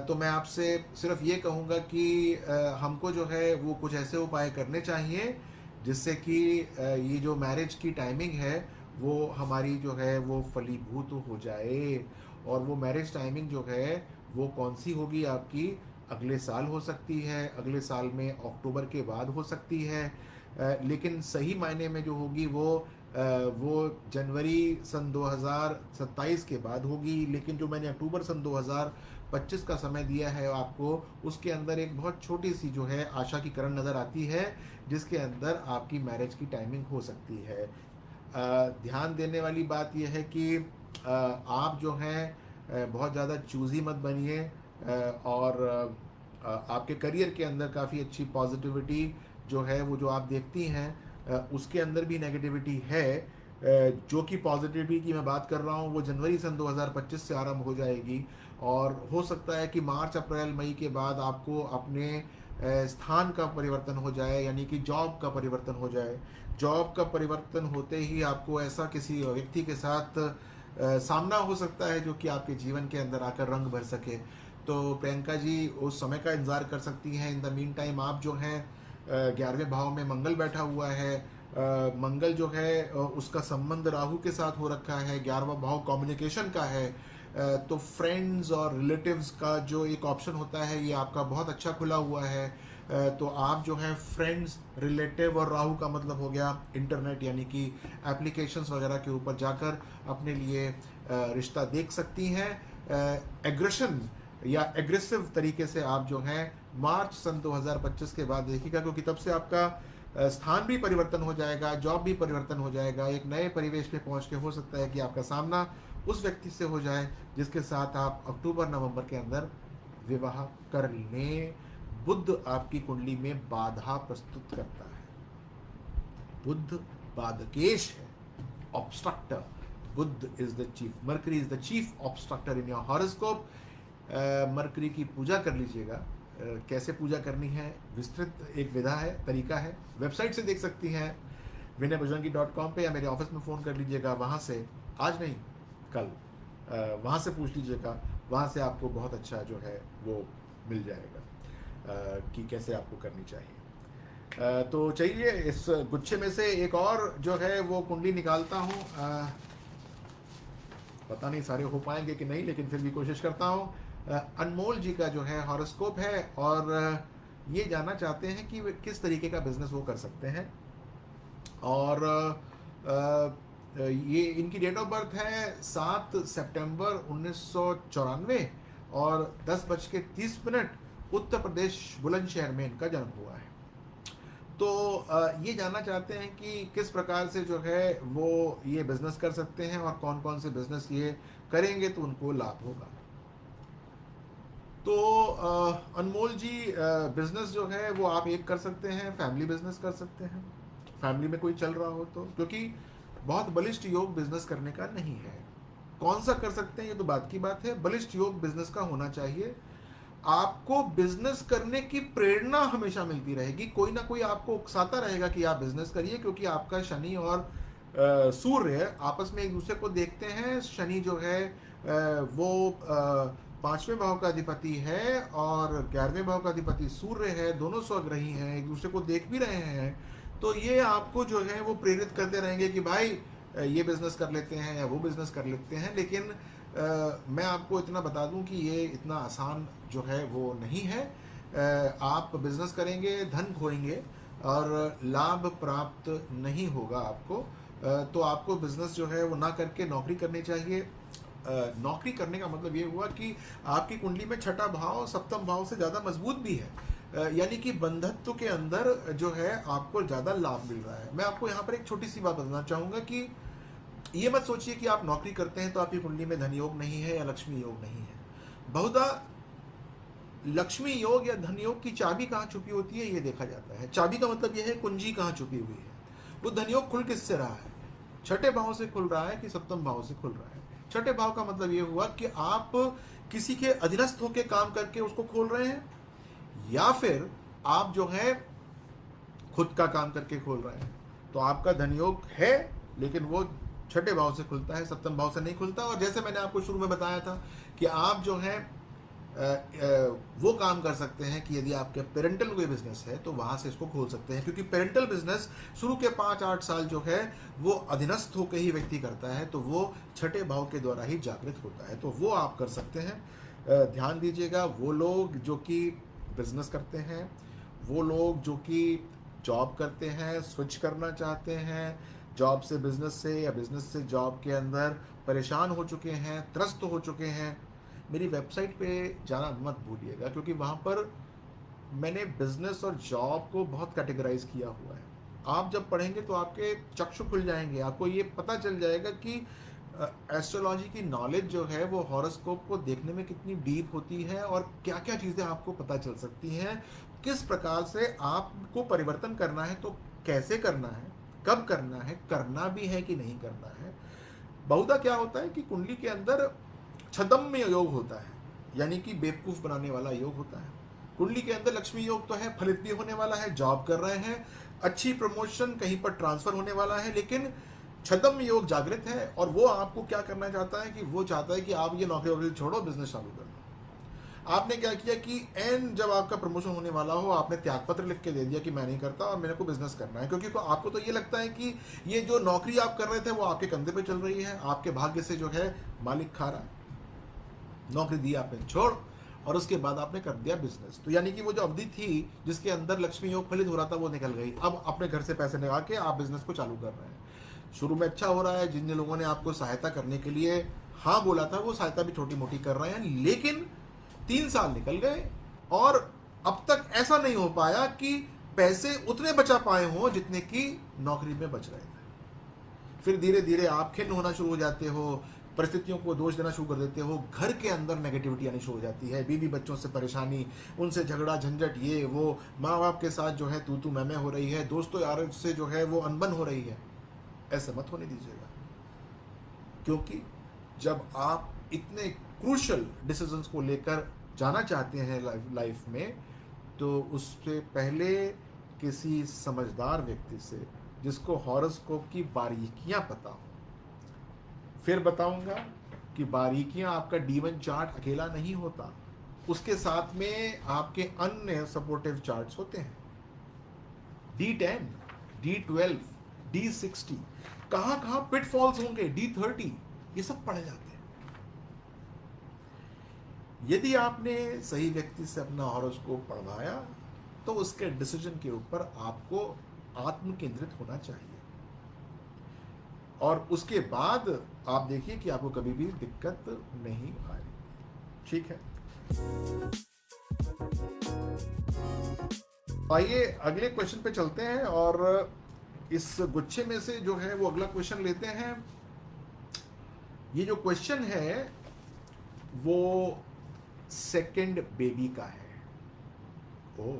तो मैं आपसे सिर्फ ये कहूँगा कि हमको जो है वो कुछ ऐसे उपाय करने चाहिए जिससे कि ये जो मैरिज की टाइमिंग है वो हमारी जो है वो फलीभूत हो जाए। और वो मैरिज टाइमिंग जो है वो कौन सी होगी आपकी, अगले साल हो सकती है, अगले साल में अक्टूबर के बाद हो सकती है, लेकिन सही मायने में जो होगी वो जनवरी सन 2027 के बाद होगी। लेकिन जो मैंने अक्टूबर सन 2025 का समय दिया है आपको, उसके अंदर एक बहुत छोटी सी जो है आशा की किरण नज़र आती है, जिसके अंदर आपकी मैरिज की टाइमिंग हो सकती है। ध्यान देने वाली बात यह है कि आप जो हैं बहुत ज़्यादा चूज़ी मत बनिए, और आपके करियर के अंदर काफ़ी अच्छी पॉजिटिविटी जो है वो जो आप देखती हैं उसके अंदर भी नेगेटिविटी है। जो कि पॉजिटिविटी की मैं बात कर रहा हूँ वो जनवरी सन 2025 से आरंभ हो जाएगी, और हो सकता है कि मार्च अप्रैल मई के बाद आपको अपने स्थान का परिवर्तन हो जाए, यानी कि जॉब का परिवर्तन हो जाए। जॉब का परिवर्तन होते ही आपको ऐसा किसी व्यक्ति के साथ सामना हो सकता है जो कि आपके जीवन के अंदर आकर रंग भर सके। तो प्रियंका जी उस समय का इंतज़ार कर सकती हैं। इन द मीन टाइम आप जो हैं 11वें भाव में मंगल बैठा हुआ है, मंगल जो है उसका संबंध राहु के साथ हो रखा है, 11वां भाव कम्युनिकेशन का है। तो फ्रेंड्स और रिलेटिव्स का जो एक ऑप्शन होता है ये आपका बहुत अच्छा खुला हुआ है। तो आप जो है फ्रेंड्स, रिलेटिव, और राहु का मतलब हो गया इंटरनेट, यानी कि एप्लीकेशंस वगैरह के ऊपर जाकर अपने लिए रिश्ता देख सकती हैं। एग्रेशन या एग्रेसिव तरीके से आप जो है मार्च सन 2025 के बाद देखिएगा, क्योंकि तब से आपका स्थान भी परिवर्तन हो जाएगा, जॉब भी परिवर्तन हो जाएगा, एक नए परिवेश पे पहुंच के हो सकता है कि आपका सामना उस व्यक्ति से हो जाए जिसके साथ आप अक्टूबर नवंबर के अंदर विवाह कर लें। बुध आपकी कुंडली में बाधा प्रस्तुत करता है। बुध बाधकेश है, obstructor. Budh is the chief, Mercury is the chief obstructor in your horoscope. Mercury की पूजा कर लीजिएगा। कैसे पूजा करनी है, विस्तृत एक विधा है, तरीका है, वेबसाइट से देख सकती हैं vinaybajangi.com पे, या मेरे ऑफिस में फ़ोन कर लीजिएगा, वहाँ से, आज नहीं कल, वहाँ से पूछ लीजिएगा, वहाँ से आपको बहुत अच्छा जो है वो मिल जाएगा कि कैसे आपको करनी चाहिए। तो चलिए इस गुच्छे में से एक और जो है वो कुंडली निकालता हूँ। पता नहीं सारे हो पाएंगे कि नहीं, लेकिन फिर भी कोशिश करता हूँ। अनमोल जी का जो है हॉरोस्कोप है, और ये जानना चाहते हैं कि किस तरीके का बिजनेस वो कर सकते हैं। और ये इनकी डेट ऑफ बर्थ है 7 सितंबर 1994 और 10:30 उत्तर प्रदेश बुलंदशहर में इनका जन्म हुआ है। तो ये जानना चाहते हैं कि किस प्रकार से जो है वो ये बिजनेस कर सकते हैं और कौन कौन से बिजनेस ये करेंगे तो उनको लाभ होगा। तो अनमोल जी, बिजनेस जो है वो आप एक कर सकते हैं, फैमिली बिजनेस कर सकते हैं, फैमिली में कोई चल रहा हो तो, क्योंकि बहुत बलिष्ठ योग बिजनेस करने का नहीं है। कौन सा कर सकते हैं ये तो बात की बात है, बलिष्ठ योग बिजनेस का होना चाहिए। आपको बिजनेस करने की प्रेरणा हमेशा मिलती रहेगी, कोई ना कोई आपको उकसाता रहेगा कि आप बिजनेस करिए, क्योंकि आपका शनि और सूर्य आपस में एक दूसरे को देखते हैं। शनि जो है वो 5वें भाव का अधिपति है और 11वें भाव का अधिपति सूर्य है, दोनों स्वग्रही हैं, एक दूसरे को देख भी रहे हैं। तो ये आपको जो है वो प्रेरित करते रहेंगे कि भाई ये बिजनेस कर लेते हैं या वो बिजनेस कर लेते हैं। लेकिन मैं आपको इतना बता दूं कि ये इतना आसान जो है वो नहीं है। आप बिजनेस करेंगे, धन खोएंगे और लाभ प्राप्त नहीं होगा आपको। तो आपको बिजनेस जो है वो ना करके नौकरी करनी चाहिए। नौकरी करने का मतलब ये हुआ कि आपकी कुंडली में छठा भाव सप्तम भाव से ज़्यादा मजबूत भी है, यानी कि बंधत्व के अंदर जो है आपको ज़्यादा लाभ मिल रहा है। मैं आपको यहाँ पर एक छोटी सी बात बताना चाहूँगा कि ये मत सोचिए कि आप नौकरी करते हैं तो आपकी कुंडली में धन योग नहीं है या लक्ष्मी योग नहीं है। बहुधा लक्ष्मी योग या धन योग की चाबी कहाँ छुपी होती है ये देखा जाता है। चाबी का मतलब यह है कुंजी कहाँ छुपी हुई है। वो धन योग खुल किससे रहा है, छठे भाव से खुल रहा है कि सप्तम भाव से खुल रहा है। छठे भाव का मतलब ये हुआ कि आप किसी के अधीनस्थ होकर काम करके उसको खोल रहे हैं, या फिर आप जो है खुद का काम करके खोल रहे हैं। तो आपका धन योग है, लेकिन वो छठे भाव से खुलता है, सप्तम भाव से नहीं खुलता। और जैसे मैंने आपको शुरू में बताया था कि आप जो है वो काम कर सकते हैं कि यदि आपके पेरेंटल कोई बिजनेस है तो वहाँ से इसको खोल सकते हैं, क्योंकि पेरेंटल बिजनेस शुरू के 5-8 साल जो है वो अधीनस्थ होकर ही व्यक्ति करता है, तो वो छठे भाव के द्वारा ही जागृत होता है, तो वो आप कर सकते हैं। ध्यान दीजिएगा, वो लोग जो कि बिजनेस करते हैं, वो लोग जो कि जॉब करते हैं, स्विच करना चाहते हैं, जॉब से बिजनेस से या बिजनेस से जॉब के अंदर परेशान हो चुके हैं, त्रस्त हो चुके हैं, मेरी वेबसाइट पे जाना मत भूलिएगा, क्योंकि वहाँ पर मैंने बिजनेस और जॉब को बहुत कैटेगराइज किया हुआ है। आप जब पढ़ेंगे तो आपके चक्षु खुल जाएंगे, आपको ये पता चल जाएगा कि एस्ट्रोलॉजी की नॉलेज जो है वो हॉरोस्कोप को देखने में कितनी डीप होती है और क्या क्या चीज़ें आपको पता चल सकती हैं, किस प्रकार से आपको परिवर्तन करना है तो कैसे करना है, कब करना है, करना भी है कि नहीं करना है। बहुधा क्या होता है कि कुंडली के अंदर छद्म योग होता है, यानी कि बेवकूफ़ बनाने वाला योग होता है। कुंडली के अंदर लक्ष्मी योग तो है, फलित भी होने वाला है, जॉब कर रहे हैं, अच्छी प्रमोशन, कहीं पर ट्रांसफर होने वाला है, लेकिन छद्म योग जागृत है और वो आपको क्या करना चाहता है कि वो चाहता है कि आप ये नौकरी वोकरी छोड़ो, बिजनेस चालू कर लो। आपने क्या किया कि एन जब आपका प्रमोशन होने वाला हो, आपने त्यागपत्र लिख के दे दिया कि मैं नहीं करता और मेरे को बिजनेस करना है, क्योंकि आपको तो ये लगता है कि ये जो नौकरी आप कर रहे थे वो आपके कंधे पे चल रही है, आपके भाग्य से जो है मालिक खा रहा है। नौकरी दी आपने छोड़, और उसके बाद आपने कर दिया बिजनेस। तो यानी कि वो जो अवधि थी जिसके अंदर लक्ष्मी योग फलित हो रहा था वो निकल गई। अब अपने घर से पैसे लगा के आप बिजनेस को चालू कर रहे हैं। शुरू में अच्छा हो रहा है, जिन लोगों ने आपको सहायता करने के लिए हाँ बोला था वो सहायता भी छोटी मोटी कर रहे हैं, लेकिन 3 साल निकल गए और अब तक ऐसा नहीं हो पाया कि पैसे उतने बचा पाए हों जितने की नौकरी में बच रहे थे। फिर धीरे धीरे आप खिन्न होना शुरू हो जाते हो, परिस्थितियों को दोष देना शुरू कर देते हो, घर के अंदर नेगेटिविटी आनी शुरू हो जाती है, बीवी बच्चों से परेशानी, उनसे झगड़ा झंझट, ये वो, माँ बाप के साथ जो है तू मैं हो रही है, दोस्तों यार से जो है वो अनबन हो रही है। ऐसे मत होने दीजिएगा, क्योंकि जब आप इतने क्रूशल डिसीजंस को लेकर जाना चाहते हैं लाइफ में, तो उससे पहले किसी समझदार व्यक्ति से जिसको हॉरोस्कोप की बारीकियां पता हो। फिर बताऊंगा कि बारीकियां आपका D1 चार्ट अकेला नहीं होता, उसके साथ में आपके अन्य सपोर्टिव चार्ट्स होते हैं, D10, D12, D60, कहाँ कहाँ पिटफॉल्स होंगे, D30, ये सब पढ़े जाते हैं। यदि आपने सही व्यक्ति से अपना हॉरोस्कोप पढ़वाया तो उसके डिसीजन के ऊपर आपको आत्म केंद्रित होना चाहिए, और उसके बाद आप देखिए कि आपको कभी भी दिक्कत नहीं आएगी। ठीक है, आइए अगले क्वेश्चन पे चलते हैं, और इस गुच्छे में से जो है वो अगला क्वेश्चन लेते हैं। ये जो क्वेश्चन है वो सेकंड बेबी का है। ओ,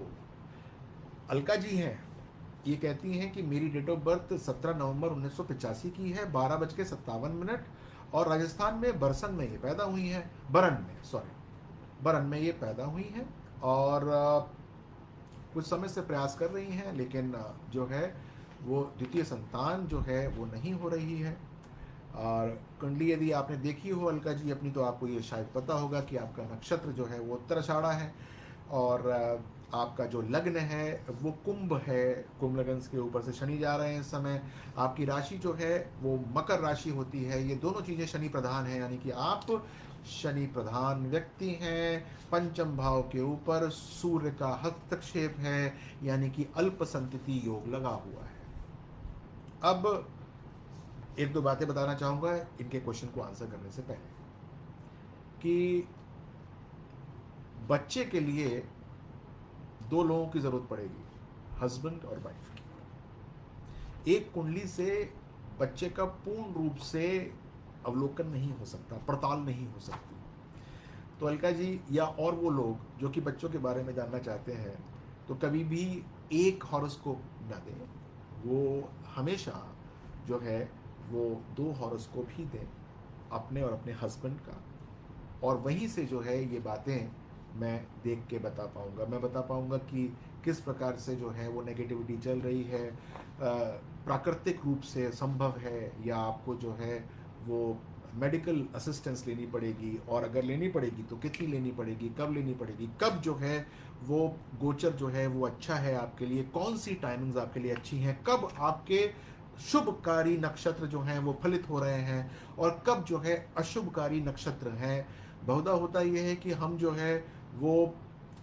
अलका जी हैं, ये कहती हैं कि मेरी डेट ऑफ बर्थ 17 नवंबर 1985 की है, 12:57, और राजस्थान में बरसन में ये पैदा हुई है, बरन में ये पैदा हुई हैं, और कुछ समय से प्रयास कर रही हैं, लेकिन जो है वो द्वितीय संतान जो है वो नहीं हो रही है। और कुंडली यदि आपने देखी हो अलका जी अपनी, तो आपको ये शायद पता होगा कि आपका नक्षत्र जो है वो उत्तराषाढ़ा है, और आपका जो लग्न है वो कुंभ है, कुंभ लग्न के ऊपर से शनि जा रहे हैं इस समय। आपकी राशि जो है वो मकर राशि होती है, ये दोनों चीज़ें शनि प्रधान हैं, यानी कि आप शनि प्रधान व्यक्ति हैं। पंचम भाव के ऊपर सूर्य का हस्तक्षेप है, यानी कि अल्प संतति योग लगा हुआ है। अब एक दो बातें बताना चाहूँगा इनके क्वेश्चन को आंसर करने से पहले, कि बच्चे के लिए 2 लोगों की जरूरत पड़ेगी, हस्बैंड और वाइफ की। एक कुंडली से बच्चे का पूर्ण रूप से अवलोकन नहीं हो सकता, पड़ताल नहीं हो सकती। तो अलका जी या और वो लोग जो कि बच्चों के बारे में जानना चाहते हैं, तो कभी भी एक हॉरोस्कोप ना दें, वो हमेशा जो है वो 2 हॉरोस्कोप ही दें, अपने और अपने हस्बैंड का, और वहीं से जो है ये बातें मैं देख के बता पाऊँगा। मैं बता पाऊँगा कि किस प्रकार से जो है वो नेगेटिविटी चल रही है, प्राकृतिक रूप से संभव है, या आपको जो है वो मेडिकल असिस्टेंस लेनी पड़ेगी, और अगर लेनी पड़ेगी तो कितनी लेनी पड़ेगी, कब लेनी पड़ेगी, कब जो है वो गोचर जो है वो अच्छा है आपके लिए, कौन सी टाइमिंग्स आपके लिए अच्छी हैं, कब आपके शुभकारी नक्षत्र जो हैं वो फलित हो रहे हैं, और कब जो है अशुभकारी नक्षत्र हैं। बहुधा होता यह है कि हम जो है वो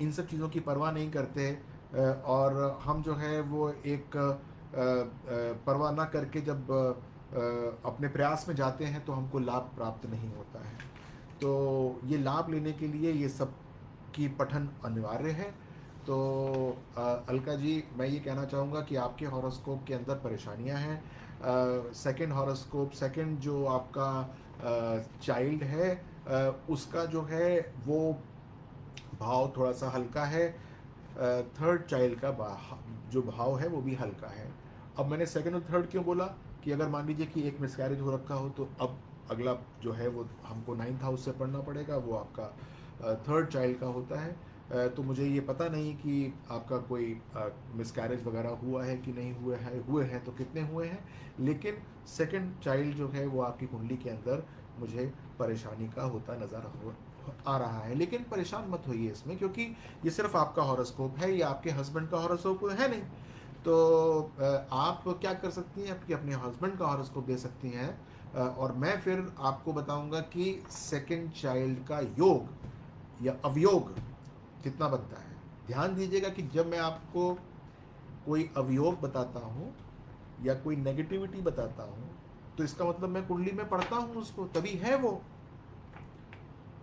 इन सब चीज़ों की परवाह नहीं करते, और हम जो है वो एक परवाह ना करके जब अपने प्रयास में जाते हैं तो हमको लाभ प्राप्त नहीं होता है। तो ये लाभ लेने के लिए ये सब की पठन अनिवार्य है। तो अलका जी, मैं ये कहना चाहूँगा कि आपके हॉरोस्कोप के अंदर परेशानियां हैं। सेकंड हॉरोस्कोप, सेकंड जो आपका चाइल्ड है, उसका जो है वो भाव थोड़ा सा हल्का है, थर्ड चाइल्ड का जो भाव है वो भी हल्का है। अब मैंने सेकंड और थर्ड क्यों बोला, कि अगर मान लीजिए कि एक मिसकैरेज हो रखा हो, तो अब अगला जो है वो हमको 9th हाउस से पढ़ना पड़ेगा, वो आपका थर्ड चाइल्ड का होता है। तो मुझे ये पता नहीं कि आपका कोई मिसकैरेज वगैरह हुआ है कि नहीं हुए हैं तो कितने हुए हैं, लेकिन सेकंड चाइल्ड जो है वो आपकी कुंडली के अंदर मुझे परेशानी का होता नज़र आ रहा है, लेकिन परेशान मत होइए इसमें, क्योंकि ये सिर्फ आपका हॉरोस्कोप है, ये आपके हस्बैंड का हॉरोस्कोप है नहीं। तो आप क्या कर सकती हैं, आपके अपने हस्बैंड का हॉरोस्कोप दे सकती हैं, और मैं फिर आपको बताऊंगा कि सेकंड चाइल्ड का योग या अवयोग कितना बनता है। ध्यान दीजिएगा कि जब मैं आपको कोई अवयोग बताता हूँ या कोई नेगेटिविटी बताता हूँ, तो इसका मतलब मैं कुंडली में पढ़ता हूँ उसको, तभी है वो।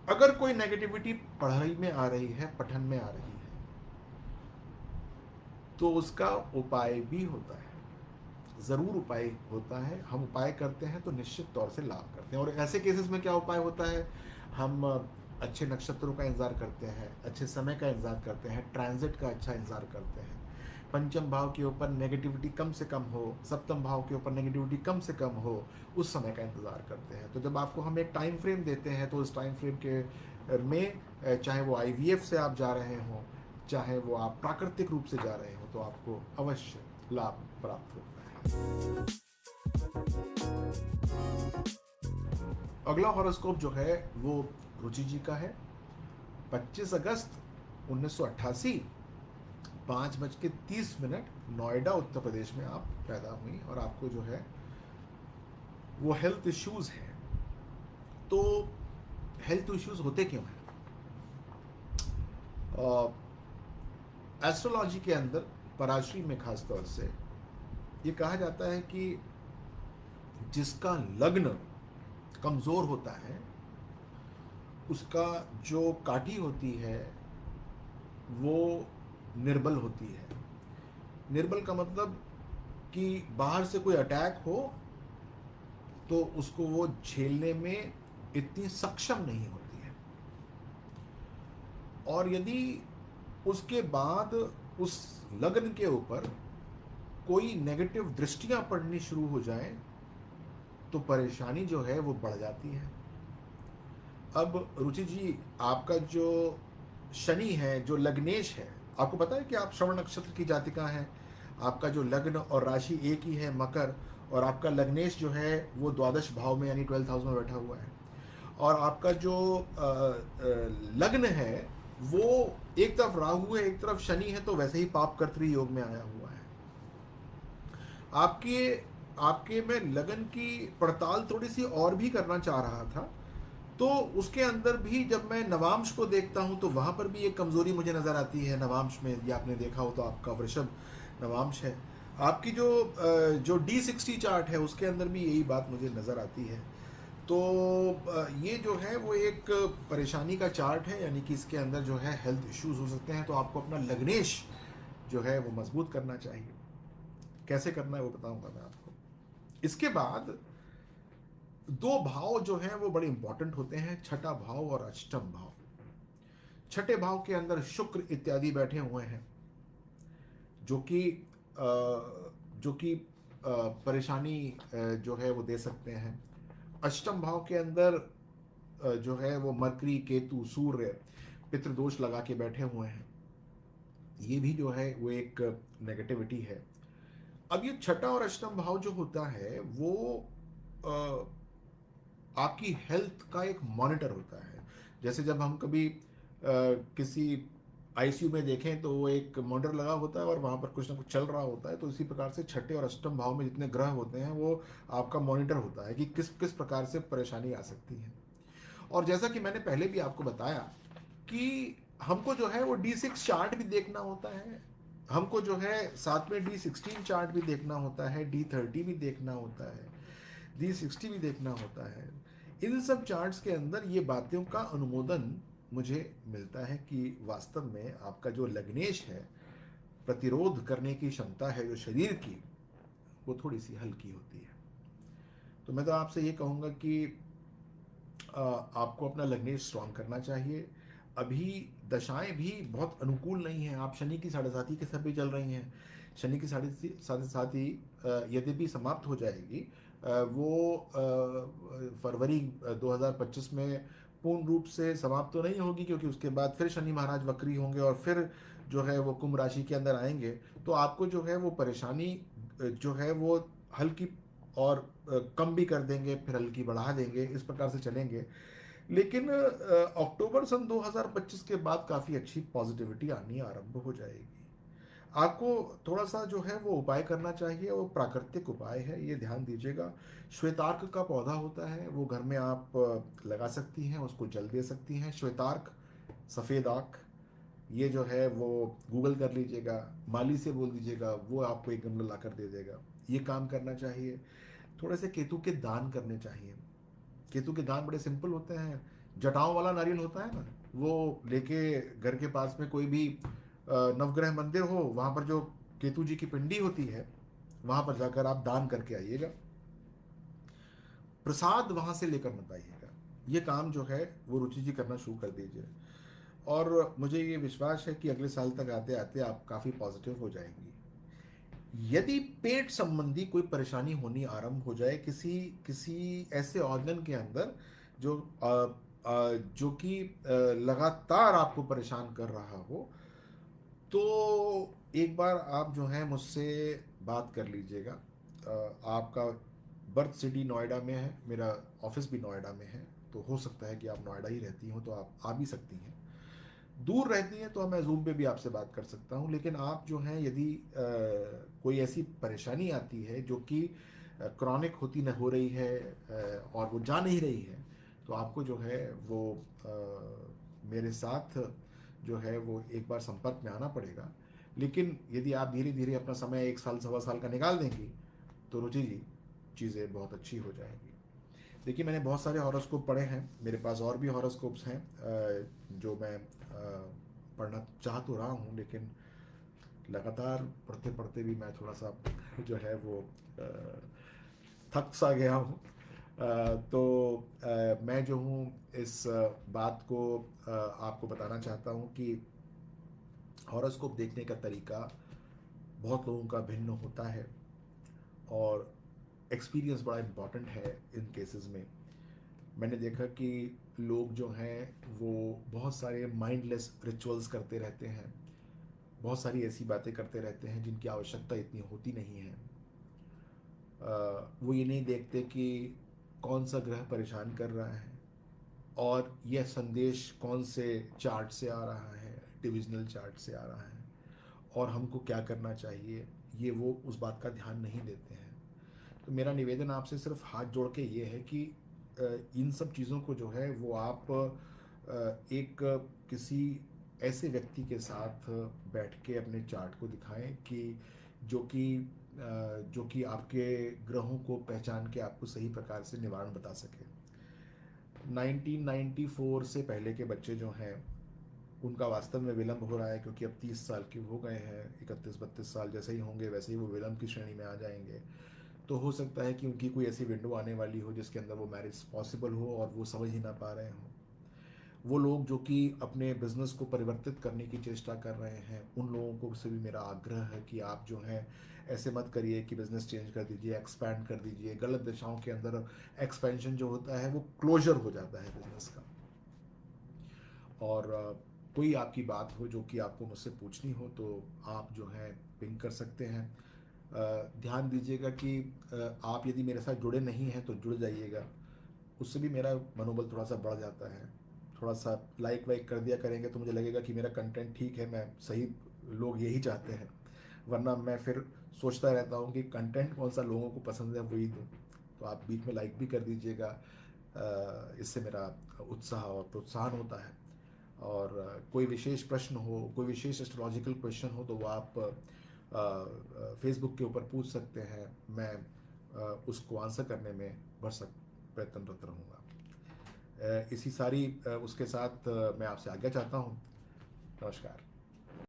अगर कोई नेगेटिविटी पढ़ाई में आ रही है, पठन में आ रही है, तो उसका उपाय भी होता है, जरूर उपाय होता है। हम उपाय करते हैं तो निश्चित तौर से लाभ करते हैं। और ऐसे केसेस में क्या उपाय होता है, हम अच्छे नक्षत्रों का इंतजार करते हैं, अच्छे समय का इंतजार करते हैं, ट्रांजिट का अच्छा इंतजार करते हैं, पंचम भाव के ऊपर नेगेटिविटी कम से कम हो, सप्तम भाव के ऊपर नेगेटिविटी कम से कम हो, उस समय का इंतजार करते हैं। तो जब आपको हम एक टाइम फ्रेम देते हैं, तो उस टाइम फ्रेम के में चाहे वो आईवीएफ से आप जा रहे हो, चाहे वो आप प्राकृतिक रूप से जा रहे हो, तो आपको अवश्य लाभ प्राप्त होता है। अगला हॉरोस्कोप जो है वो रुचि जी का है। 25 अगस्त 1988, 5:30 नोएडा उत्तर प्रदेश में आप पैदा हुई, और आपको जो है वो हेल्थ इश्यूज हैं। तो हेल्थ इश्यूज होते क्यों हैं? एस्ट्रोलॉजी के अंदर, पराशरी में खास तौर से ये कहा जाता है कि जिसका लग्न कमजोर होता है, उसका जो काठी होती है वो निर्बल होती है। निर्बल का मतलब कि बाहर से कोई अटैक हो तो उसको वो झेलने में इतनी सक्षम नहीं होती है, और यदि उसके बाद उस लग्न के ऊपर कोई नेगेटिव दृष्टियां पड़नी शुरू हो जाए तो परेशानी जो है वो बढ़ जाती है। अब रुचि जी, आपका जो शनि है, जो लग्नेश है, आपको पता है कि आप श्रवण नक्षत्र की जातिका हैं। आपका जो लग्न और राशि एक ही है, मकर, और आपका लग्नेश जो है वो द्वादश भाव में यानी 12th हाउस में बैठा हुआ है। और आपका जो लग्न है वो एक तरफ राहु है, एक तरफ शनि है, तो वैसे ही पाप कर्तरी योग में आया हुआ है। आपके आपके में लगन की पड़ताल थोड़ी सी और भी करना चाह रहा था, तो उसके अंदर भी जब मैं नवांश को देखता हूं तो वहां पर भी एक कमजोरी मुझे नजर आती है। नवांश में यदि आपने देखा हो तो आपका वृषभ नवांश है। आपकी जो D60 चार्ट है उसके अंदर भी यही बात मुझे नजर आती है। तो ये जो है वो एक परेशानी का चार्ट है, यानी कि इसके अंदर जो है हेल्थ इश्यूज हो सकते हैं। तो आपको अपना लग्नेश जो है वो मजबूत करना चाहिए। कैसे करना है वो बताऊंगा मैं आपको। इसके बाद दो भाव जो हैं वो बड़े इंपॉर्टेंट होते हैं, छठा भाव और अष्टम भाव। छठे भाव के अंदर शुक्र इत्यादि बैठे हुए हैं, जो कि जो कि परेशानी जो है वो दे सकते हैं। अष्टम भाव के अंदर जो है वो मरकरी, केतु, सूर्य पितृदोष लगा के बैठे हुए हैं। ये भी जो है वो एक नेगेटिविटी है। अब ये छठा और अष्टम भाव जो होता है वो आपकी हेल्थ का एक मॉनिटर होता है। जैसे जब हम कभी किसी आईसीयू में देखें तो वो एक मॉनिटर लगा होता है और वहाँ पर कुछ ना कुछ चल रहा होता है, तो इसी प्रकार से छठे और अष्टम भाव में जितने ग्रह होते हैं वो आपका मॉनिटर होता है कि किस किस प्रकार से परेशानी आ सकती है। और जैसा कि मैंने पहले भी आपको बताया कि हमको जो है वो D6 चार्ट भी देखना होता है, हमको जो है साथ में D16 चार्ट भी देखना होता है, D30 भी देखना होता है, D60 भी देखना होता है। इन सब चार्ट्स के अंदर ये बातों का अनुमोदन मुझे मिलता है कि वास्तव में आपका जो लग्नेश है, प्रतिरोध करने की क्षमता है जो शरीर की, वो थोड़ी सी हल्की होती है। तो मैं तो आपसे ये कहूँगा कि आपको अपना लग्नेश स्ट्रांग करना चाहिए। अभी दशाएं भी बहुत अनुकूल नहीं हैं। आप शनि की 7.5 के साथ भी चल रही हैं। शनि की 7.5 यद्यपि समाप्त हो जाएगी, वो फरवरी 2025 में पूर्ण रूप से समाप्त तो नहीं होगी, क्योंकि उसके बाद फिर शनि महाराज वक्री होंगे और फिर जो है वो कुंभ राशि के अंदर आएंगे। तो आपको जो है वो परेशानी जो है वो हल्की और कम भी कर देंगे, फिर हल्की बढ़ा देंगे, इस प्रकार से चलेंगे। लेकिन अक्टूबर सन 2025 के बाद काफ़ी अच्छी पॉजिटिविटी आनी आरंभ हो जाएगी। आपको थोड़ा सा जो है वो उपाय करना चाहिए, वो प्राकृतिक उपाय है, ये ध्यान दीजिएगा। श्वेतार्क का पौधा होता है, वो घर में आप लगा सकती हैं, उसको जल दे सकती हैं। श्वेतार्क, सफ़ेद आँख, ये जो है वो गूगल कर लीजिएगा, माली से बोल दीजिएगा, वो आपको एक गमला ला कर दे देगा। ये काम करना चाहिए। थोड़े से केतु के दान करने चाहिए। केतु के दान बड़े सिंपल होते हैं। जटाओं वाला नारियल होता है ना, वो लेके घर के पास में कोई भी नवग्रह मंदिर हो, वहाँ पर जो केतु जी की पिंडी होती है, वहाँ पर जाकर आप दान करके आइएगा। प्रसाद वहाँ से लेकर मत आइएगा। ये काम जो है वो रुचि जी करना शुरू कर दीजिए, और मुझे ये विश्वास है कि अगले साल तक आते आते आप काफ़ी पॉजिटिव हो जाएंगी। यदि पेट संबंधी कोई परेशानी होनी आरंभ हो जाए किसी किसी ऐसे ऑर्गन के अंदर जो जो कि लगातार आपको परेशान कर रहा हो, तो एक बार आप जो है मुझसे बात कर लीजिएगा। आपका बर्थ सिटी नोएडा में है, मेरा ऑफिस भी नोएडा में है, तो हो सकता है कि आप नोएडा ही रहती हो, तो आप आ भी सकती हैं। दूर रहती हैं तो मैं जूम पे भी आपसे बात कर सकता हूँ, लेकिन आप जो हैं यदि कोई ऐसी परेशानी आती है जो कि क्रॉनिक होती न हो रही है, और वो जा नहीं रही है, तो आपको जो है वो मेरे साथ जो है वो एक बार संपर्क में आना पड़ेगा। लेकिन यदि आप धीरे धीरे अपना समय 1 साल 1.25 साल का निकाल देंगी, तो रुचि जी चीज़ें बहुत अच्छी हो जाएंगी। देखिए, मैंने बहुत सारे हॉरोस्कोप पढ़े हैं, मेरे पास और भी हॉरोस्कोप्स हैं जो मैं पढ़ना चाह तो रहा हूँ, लेकिन लगातार पढ़ते पढ़ते भी मैं थोड़ा सा जो है वो थक सा गया हूँ। तो मैं जो हूँ इस बात को आपको बताना चाहता हूँ कि हॉरोस्कोप देखने का तरीका बहुत लोगों का भिन्न होता है, और एक्सपीरियंस बड़ा इम्पॉर्टेंट है इन केसेस में। मैंने देखा कि लोग जो हैं वो बहुत सारे माइंडलेस रिचुअल्स करते रहते हैं, बहुत सारी ऐसी बातें करते रहते हैं जिनकी आवश्यकता इतनी होती नहीं है। वो ये नहीं देखते कि कौन सा ग्रह परेशान कर रहा है, और यह संदेश कौन से चार्ट से आ रहा है, डिविजनल चार्ट से आ रहा है, और हमको क्या करना चाहिए, ये वो उस बात का ध्यान नहीं देते हैं। तो मेरा निवेदन आपसे सिर्फ हाथ जोड़ के ये है कि इन सब चीज़ों को जो है वो आप एक किसी ऐसे व्यक्ति के साथ बैठ के अपने चार्ट को दिखाएं कि जो कि जो कि आपके ग्रहों को पहचान के आपको सही प्रकार से निवारण बता सके। 1994 से पहले के बच्चे जो हैं उनका वास्तव में विलंब हो रहा है, क्योंकि अब 30 साल के हो गए हैं, 31-32 साल जैसे ही होंगे वैसे ही वो विलंब की श्रेणी में आ जाएंगे। तो हो सकता है कि उनकी कोई ऐसी विंडो आने वाली हो जिसके अंदर वो मैरिज पॉसिबल हो, और वो समझ ही ना पा रहे हों। वो लोग जो कि अपने बिजनेस को परिवर्तित करने की चेष्टा कर रहे हैं, उन लोगों को से भी मेरा आग्रह है कि आप जो है ऐसे मत करिए कि बिजनेस चेंज कर दीजिए, एक्सपैंड कर दीजिए। गलत दिशाओं के अंदर एक्सपेंशन जो होता है वो क्लोजर हो जाता है बिजनेस का। और कोई आपकी बात हो जो कि आपको मुझसे पूछनी हो, तो आप जो है पिंग कर सकते हैं। ध्यान दीजिएगा कि आप यदि मेरे साथ जुड़े नहीं हैं तो जुड़ जाइएगा, उससे भी मेरा मनोबल थोड़ा सा बढ़ जाता है। थोड़ा सा लाइक वाइक कर दिया करेंगे तो मुझे लगेगा कि मेरा कंटेंट ठीक है, मैं सही, लोग यही चाहते हैं। वरना मैं फिर सोचता रहता हूँ कि कंटेंट कौन सा लोगों को पसंद है वही दूँ। तो आप बीच में लाइक भी कर दीजिएगा, इससे मेरा उत्साह और प्रोत्साहन होता है। और कोई विशेष प्रश्न हो, कोई विशेष एस्ट्रोलॉजिकल क्वेश्चन हो, तो वो आप फेसबुक के ऊपर पूछ सकते हैं। मैं उसको आंसर करने में भरसक प्रयत्नरत रहूँगा। इसी सारी उसके साथ मैं आपसे आज्ञा चाहता हूँ। नमस्कार।